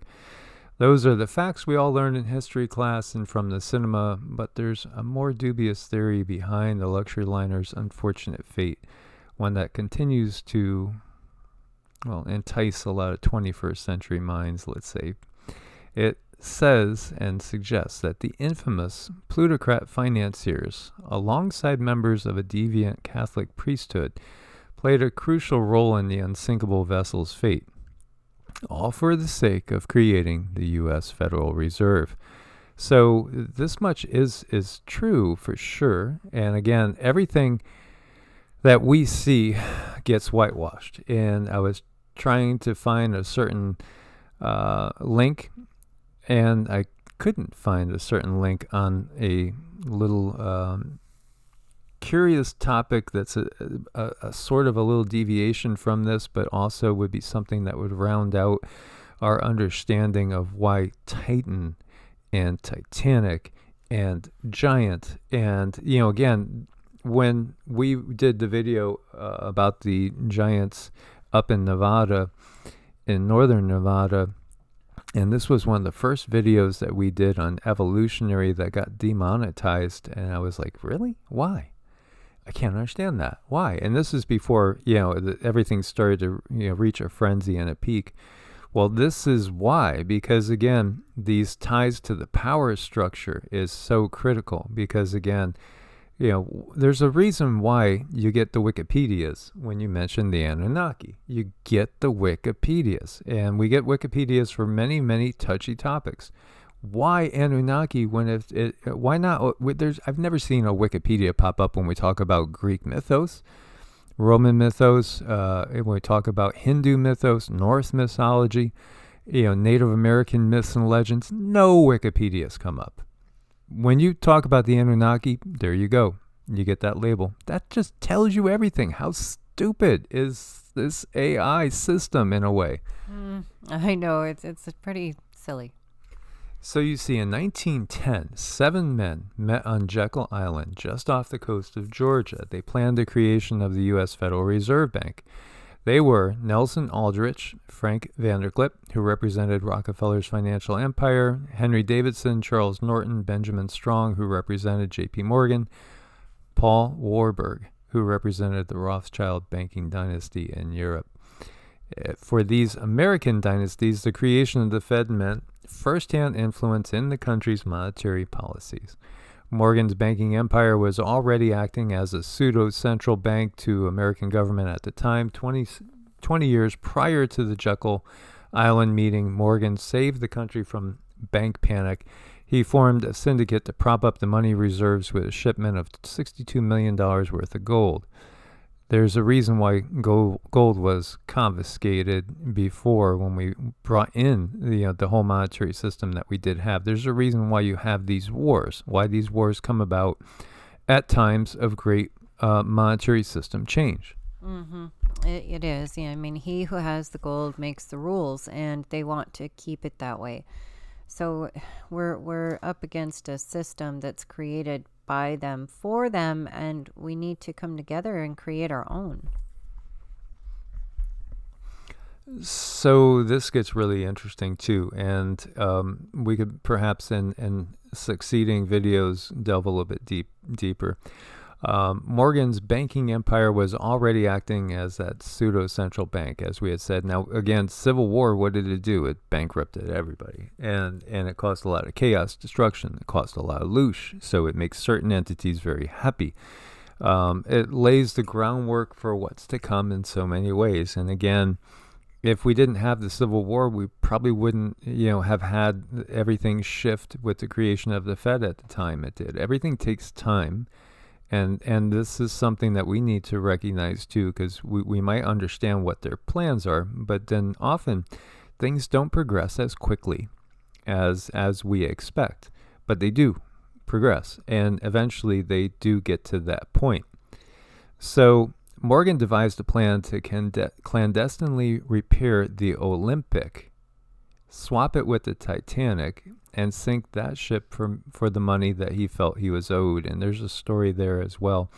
Those are the facts we all learned in history class and from the cinema, but there's a more dubious theory behind the luxury liner's unfortunate fate, one that continues to, entice a lot of 21st century minds, let's say. It says and suggests that the infamous plutocrat financiers, alongside members of a deviant Catholic priesthood, played a crucial role in the unsinkable vessel's fate, all for the sake of creating the U.S. Federal Reserve. So this much is true for sure. And again, everything that we see gets whitewashed. And I was trying to find a certain link, and I couldn't find a certain link on a little curious topic that's a sort of a little deviation from this, but also would be something that would round out our understanding of why Titan and Titanic and Giant, and, you know, again, when we did the video about the giants up in Nevada, in northern Nevada, and this was one of the first videos that we did on Evolutionary that got demonetized, and I was like, really? Why? I can't understand that. Why? And this is before, you know, everything started to, you know, reach a frenzy and a peak. Well, this is why, because again, these ties to the power structure is so critical, because again, you know, there's a reason why you get the Wikipedias when you mention the Anunnaki. You get the Wikipedias, and we get Wikipedias for many, many touchy topics. Why Anunnaki when why not? I've never seen a Wikipedia pop up when we talk about Greek mythos, Roman mythos, when we talk about Hindu mythos, Norse mythology, you know, Native American myths and legends. No Wikipedias come up. When you talk about the Anunnaki, there you go. You get that label. That just tells you everything. How stupid is this AI system in a way? I know, it's pretty silly. So you see, in 1910, 7 men met on Jekyll Island, just off the coast of Georgia. They planned the creation of the U.S. Federal Reserve Bank. They were Nelson Aldrich, Frank Vanderklipp, who represented Rockefeller's financial empire, Henry Davidson, Charles Norton, Benjamin Strong, who represented J.P. Morgan, Paul Warburg, who represented the Rothschild banking dynasty in Europe. For these American dynasties, the creation of the Fed meant first-hand influence in the country's monetary policies. Morgan's banking empire was already acting as a pseudo-central bank to American government at the time. 20 years prior to the Jekyll Island meeting, Morgan saved the country from bank panic. He formed a syndicate to prop up the money reserves with a shipment of $62 million worth of gold. There's a reason why gold was confiscated before, when we brought in the whole monetary system that we did have. There's a reason why you have these wars, why these wars come about at times of great monetary system change. Mm-hmm. It is. Yeah, I mean, he who has the gold makes the rules, and they want to keep it that way. So we're up against a system that's created by them, for them, and we need to come together and create our own. So this gets really interesting too, and we could perhaps in succeeding videos delve a little bit deeper. Morgan's banking empire was already acting as that pseudo-central bank, as we had said. Now, again, Civil War, what did it do? It bankrupted everybody, and it caused a lot of chaos, destruction. It caused a lot of loosh, so it makes certain entities very happy. It lays the groundwork for what's to come in so many ways. And again, if we didn't have the Civil War, we probably wouldn't, have had everything shift with the creation of the Fed at the time it did. Everything takes time. And this is something that we need to recognize too, because we might understand what their plans are, but then often things don't progress as quickly as we expect. But they do progress, and eventually they do get to that point. So Morgan devised a plan to clandestinely repair the Olympic, swap it with the Titanic, and sink that ship for the money that he felt he was owed. And there's a story there as well.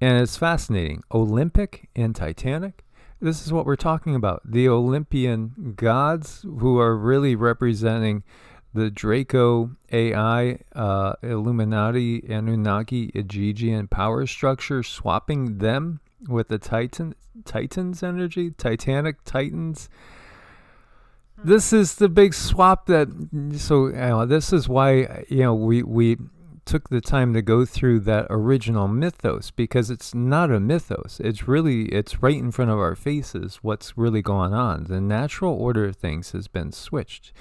And it's fascinating. Olympic and Titanic, this is what we're talking about. The Olympian gods, who are really representing the Draco AI, Illuminati, Anunnaki, Egyptian power structure, swapping them with the Titans energy, Titanic Titans. This is the big swap this is why, we took the time to go through that original mythos, because it's not a mythos. It's right in front of our faces what's really going on. The natural order of things has been switched.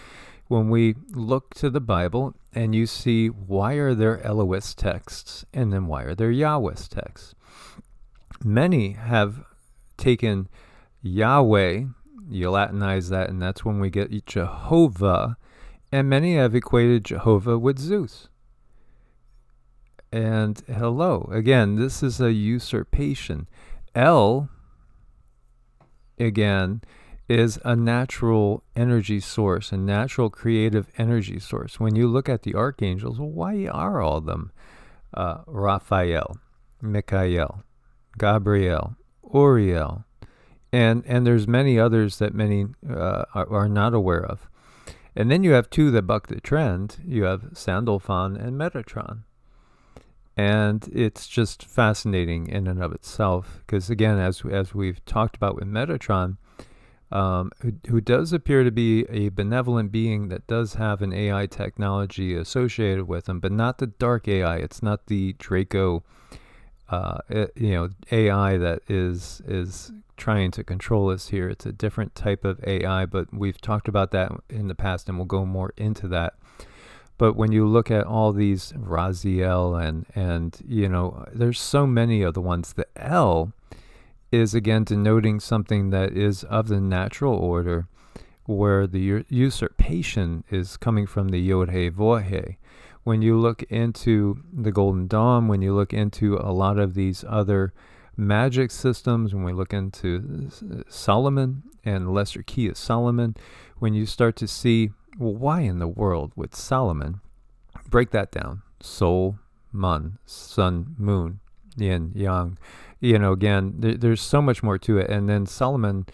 When we look to the Bible and you see, why are there Elohist texts and then why are there Yahwist texts? Many have taken Yahweh, you Latinize that, and that's when we get Jehovah, and many have equated Jehovah with Zeus. And hello. Again, this is a usurpation. El, again, is a natural energy source, a natural creative energy source. When you look at the archangels, well, why are all of them? Raphael, Michael, Gabriel, Uriel, and there's many others that many are not aware of. And then you have two that buck the trend. You have Sandalphon and Metatron. And it's just fascinating in and of itself, because again, as we've talked about with Metatron, who does appear to be a benevolent being that does have an AI technology associated with him, but not the dark AI. It's not the Draco, AI that is trying to control us here. It's a different type of AI, but we've talked about that in the past, and we'll go more into that. But when you look at all these Raziel and there's so many of the ones. The L is again denoting something that is of the natural order, where the usurpation is coming from the Yod-He Vod-He. When you look into the Golden Dawn, when you look into a lot of these other magic systems, when we look into Solomon and Lesser Key of Solomon, when you start to see, well, why in the world would Solomon break that down? Sol, Mun, Sun, Moon, Yin, Yang. Again, there's so much more to it. And then Solomon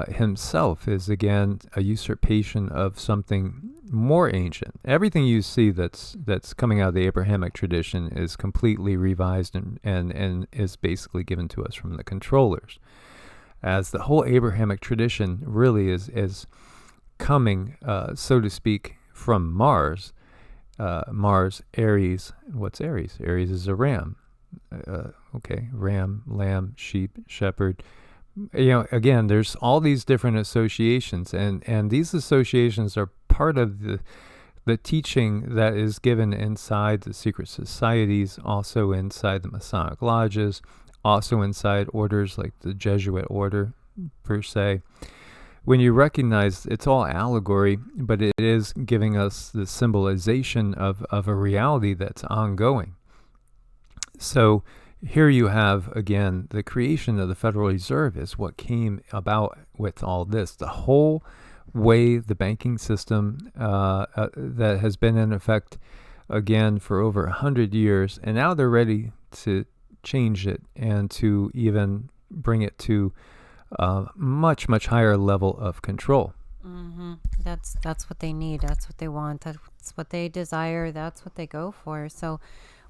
himself is, again, a usurpation of something more ancient. Everything you see that's coming out of the Abrahamic tradition is completely revised and is basically given to us from the controllers. As the whole Abrahamic tradition really is coming, so to speak, from Mars. Mars, Aries. What's Aries? Aries is a ram. Ram, lamb, sheep, shepherd. Again, there's all these different associations, and these associations are part of the teaching that is given inside the secret societies, also inside the Masonic lodges, also inside orders like the Jesuit order, per se. When you recognize it's all allegory, but it is giving us the symbolization of a reality that's ongoing. So here you have, again, the creation of the Federal Reserve is what came about with all this. The whole way the banking system that has been in effect, again, for over 100 years, and now they're ready to change it and to even bring it to much, much higher level of control. Mm-hmm. That's what they need. That's what they want. That's what they desire. That's what they go for. So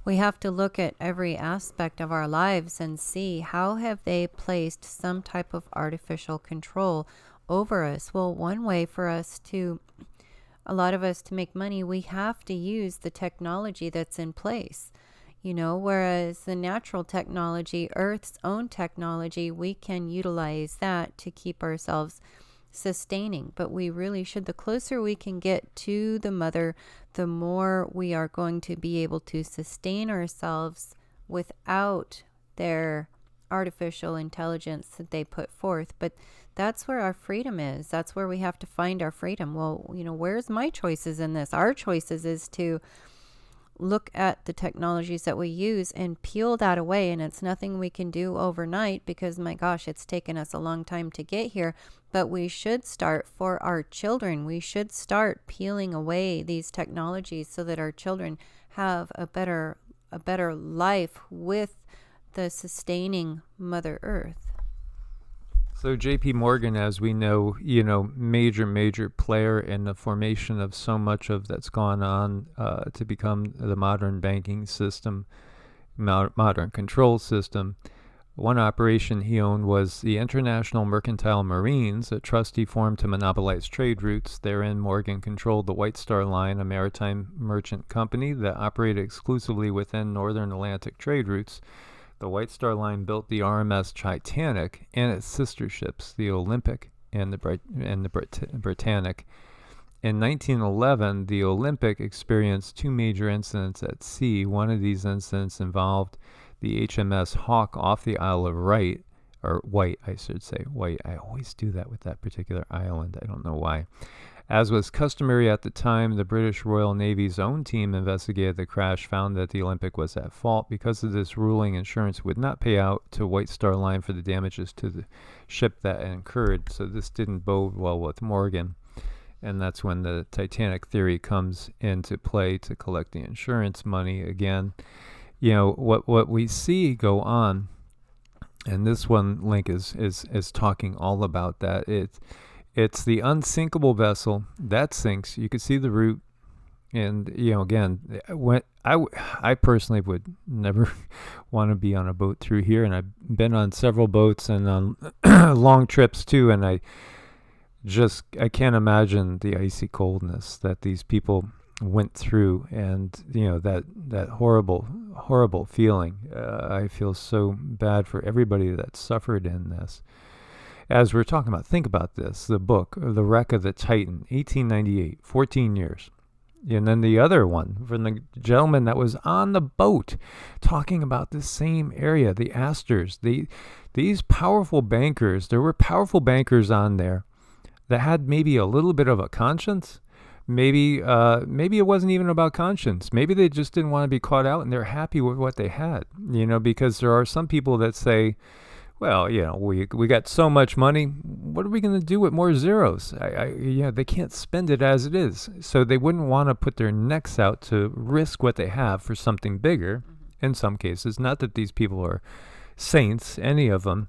we have to look at every aspect of our lives and see how have they placed some type of artificial control over us. Well, one way for a lot of us to make money, we have to use the technology that's in place. Whereas the natural technology, Earth's own technology, we can utilize that to keep ourselves sustaining. But we really should, the closer we can get to the mother, the more we are going to be able to sustain ourselves without their artificial intelligence that they put forth. But that's where our freedom is. That's where we have to find our freedom. Well, where's my choices in this? Our choices is to look at the technologies that we use and peel that away. And it's nothing we can do overnight because, my gosh, it's taken us a long time to get here. But we should start for our children. We should start peeling away these technologies so that our children have a better life with the sustaining Mother Earth. So J.P. Morgan, as we know, major player in the formation of so much of that's gone on to become the modern banking system, modern control system. One operation he owned was the International Mercantile Marines, a trust he formed to monopolize trade routes. Therein, Morgan controlled the White Star Line, a maritime merchant company that operated exclusively within northern Atlantic trade routes. The White Star Line built the RMS Titanic and its sister ships, the Olympic and the Britannic. In 1911, the Olympic experienced two major incidents at sea. One of these incidents involved the HMS Hawk off the Isle of or white, I should say, white. I always do that with that particular island. I don't know why. As was customary at the time, the British Royal Navy's own team investigated the crash, found that the Olympic was at fault. Because of this ruling, insurance would not pay out to White Star Line for the damages to the ship that incurred. So this didn't bode well with Morgan. And that's when the Titanic theory comes into play to collect the insurance money again. You know, what we see go on, and this one link is talking all about that. It's the unsinkable vessel that sinks. You could see the route, and again, when I personally would never want to be on a boat through here, and I've been on several boats and on long trips too, and I can't imagine the icy coldness that these people went through, and that horrible feeling. I feel so bad for everybody that suffered in this. As we're talking about, think about this, the book, The Wreck of the Titan, 1898, 14 years. And then the other one from the gentleman that was on the boat talking about the same area, the Astors. These powerful bankers, there were powerful bankers on there that had maybe a little bit of a conscience. Maybe it wasn't even about conscience. Maybe they just didn't want to be caught out, and they're happy with what they had, because there are some people that say, well, we got so much money. What are we going to do with more zeros? They can't spend it as it is. So they wouldn't want to put their necks out to risk what they have for something bigger, in some cases. Not that these people are saints, any of them.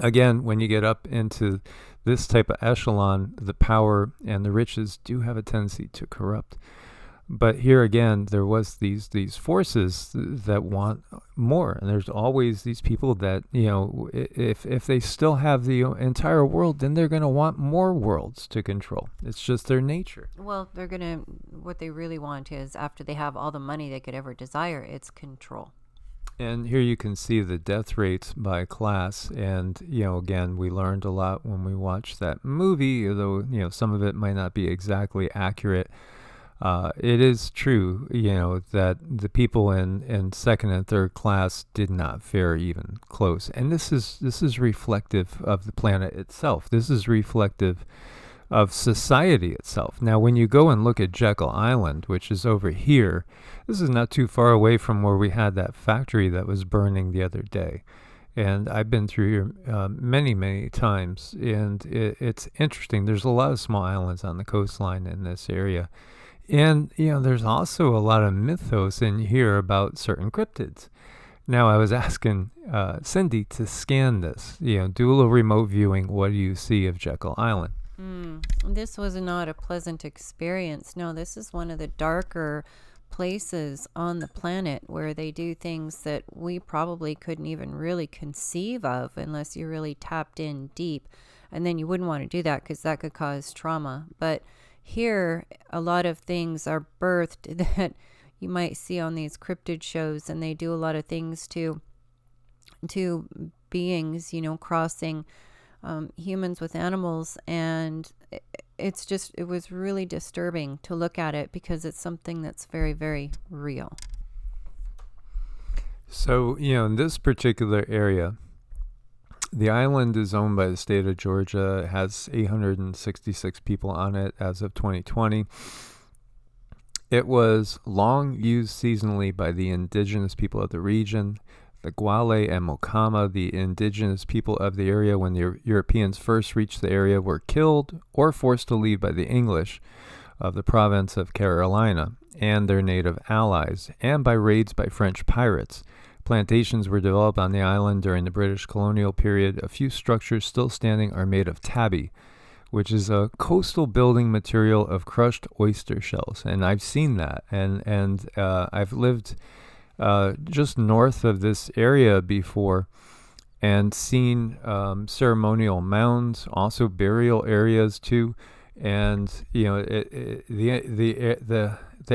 Again, when you get up into this type of echelon, the power and the riches do have a tendency to corrupt. But here again, there was these forces that want more, and there's always these people that if they still have the entire world, then they're going to want more worlds to control. It's just their nature. Well, what they really want is, after they have all the money they could ever desire, it's control. And here you can see the death rates by class, and again, we learned a lot when we watched that movie, although some of it might not be exactly accurate. It is true, that the people in second and third class did not fare even close. And this is reflective of the planet itself. This is reflective of society itself. Now, when you go and look at Jekyll Island, which is over here, this is not too far away from where we had that factory that was burning the other day. And I've been through here many, many times, and it's interesting. There's a lot of small islands on the coastline in this area. And, there's also a lot of mythos in here about certain cryptids. Now, I was asking Cindy to scan this, do a little remote viewing. What do you see of Jekyll Island? This was not a pleasant experience. No, this is one of the darker places on the planet where they do things that we probably couldn't even really conceive of unless you really tapped in deep. And then you wouldn't want to do that because that could cause trauma. But here, a lot of things are birthed that you might see on these cryptid shows, and they do a lot of things to beings, crossing humans with animals, and it was really disturbing to look at it because it's something that's very, very real. So, in this particular area, the island is owned by the state of Georgia. It has 866 people on it as of 2020. It was long used seasonally by the indigenous people of the region. The Gwale and Mokama, the indigenous people of the area when the Europeans first reached the area, were killed or forced to leave by the English of the province of Carolina and their native allies, and by raids by French pirates. Plantations were developed on the island during the British colonial period. A few structures still standing are made of tabby, which is a coastal building material of crushed oyster shells. And I've seen that. And I've lived just north of this area before and seen ceremonial mounds, also burial areas too. And, the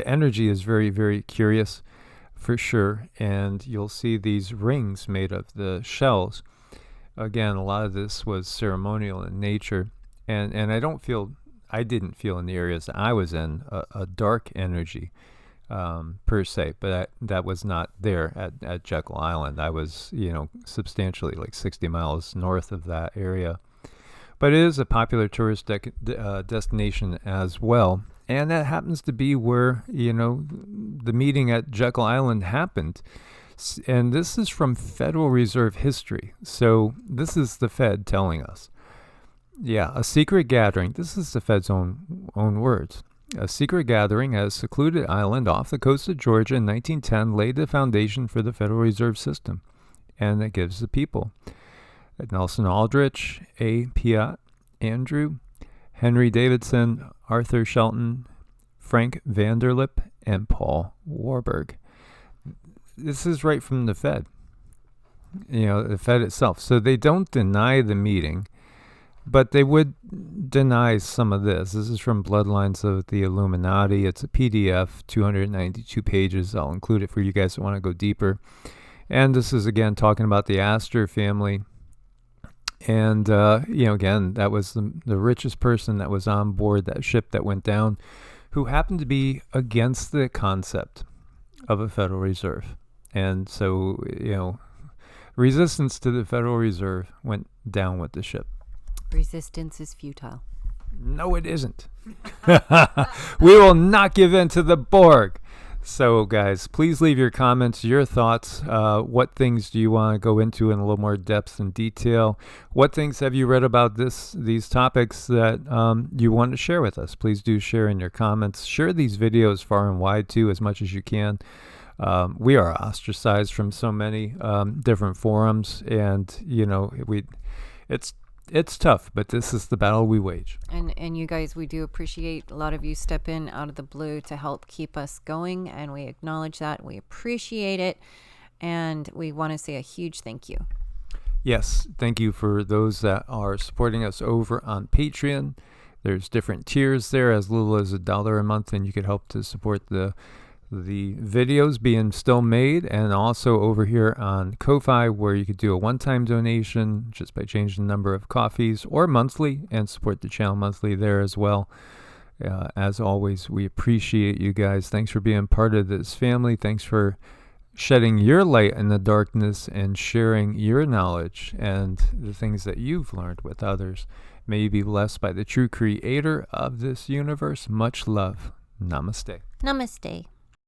energy is very, very curious. For sure, and you'll see these rings made of the shells. Again, a lot of this was ceremonial in nature, and I didn't feel in the areas that I was in a dark energy. per se, but that was not there at Jekyll Island. I was, substantially like 60 miles north of that area. But it is a popular tourist destination as well. And that happens to be where, the meeting at Jekyll Island happened. And this is from Federal Reserve history. So this is the Fed telling us. Yeah, a secret gathering. This is the Fed's own words. A secret gathering at a secluded island off the coast of Georgia in 1910 laid the foundation for the Federal Reserve System. And it gives the people Nelson Aldrich, A. Piatt, Andrew, Henry Davidson, Arthur Shelton, Frank Vanderlip, and Paul Warburg. This is right from the Fed, the Fed itself. So they don't deny the meeting, but they would deny some of this. This is from Bloodlines of the Illuminati. It's a PDF, 292 pages. I'll include it for you guys that want to go deeper. And this is, again, talking about the Astor family. And, again, that was the richest person that was on board that ship that went down, who happened to be against the concept of a Federal Reserve. And so, resistance to the Federal Reserve went down with the ship. Resistance is futile. No, it isn't. We will not give in to the Borg. So, guys, please leave your comments, your thoughts. What things do you want to go into in a little more depth and detail? What things have you read about these topics that you want to share with us? Please do share in your comments. Share these videos far and wide, too, as much as you can. We are ostracized from so many different forums, and, it's tough, but this is the battle we wage. And you guys, we do appreciate a lot of you step in out of the blue to help keep us going, and we acknowledge that. We appreciate it, and we want to say a huge thank you. Yes, thank you for those that are supporting us over on Patreon. There's different tiers there, as little as $1 a month, and you could help to support the videos being still made, and also over here on Ko-Fi, where you could do a one-time donation just by changing the number of coffees, or monthly, and support the channel monthly there as well. As always, we appreciate you guys. Thanks for being part of this family. Thanks for shedding your light in the darkness and sharing your knowledge and the things that you've learned with others. May you be blessed by the true creator of this universe. Much love. Namaste. Namaste.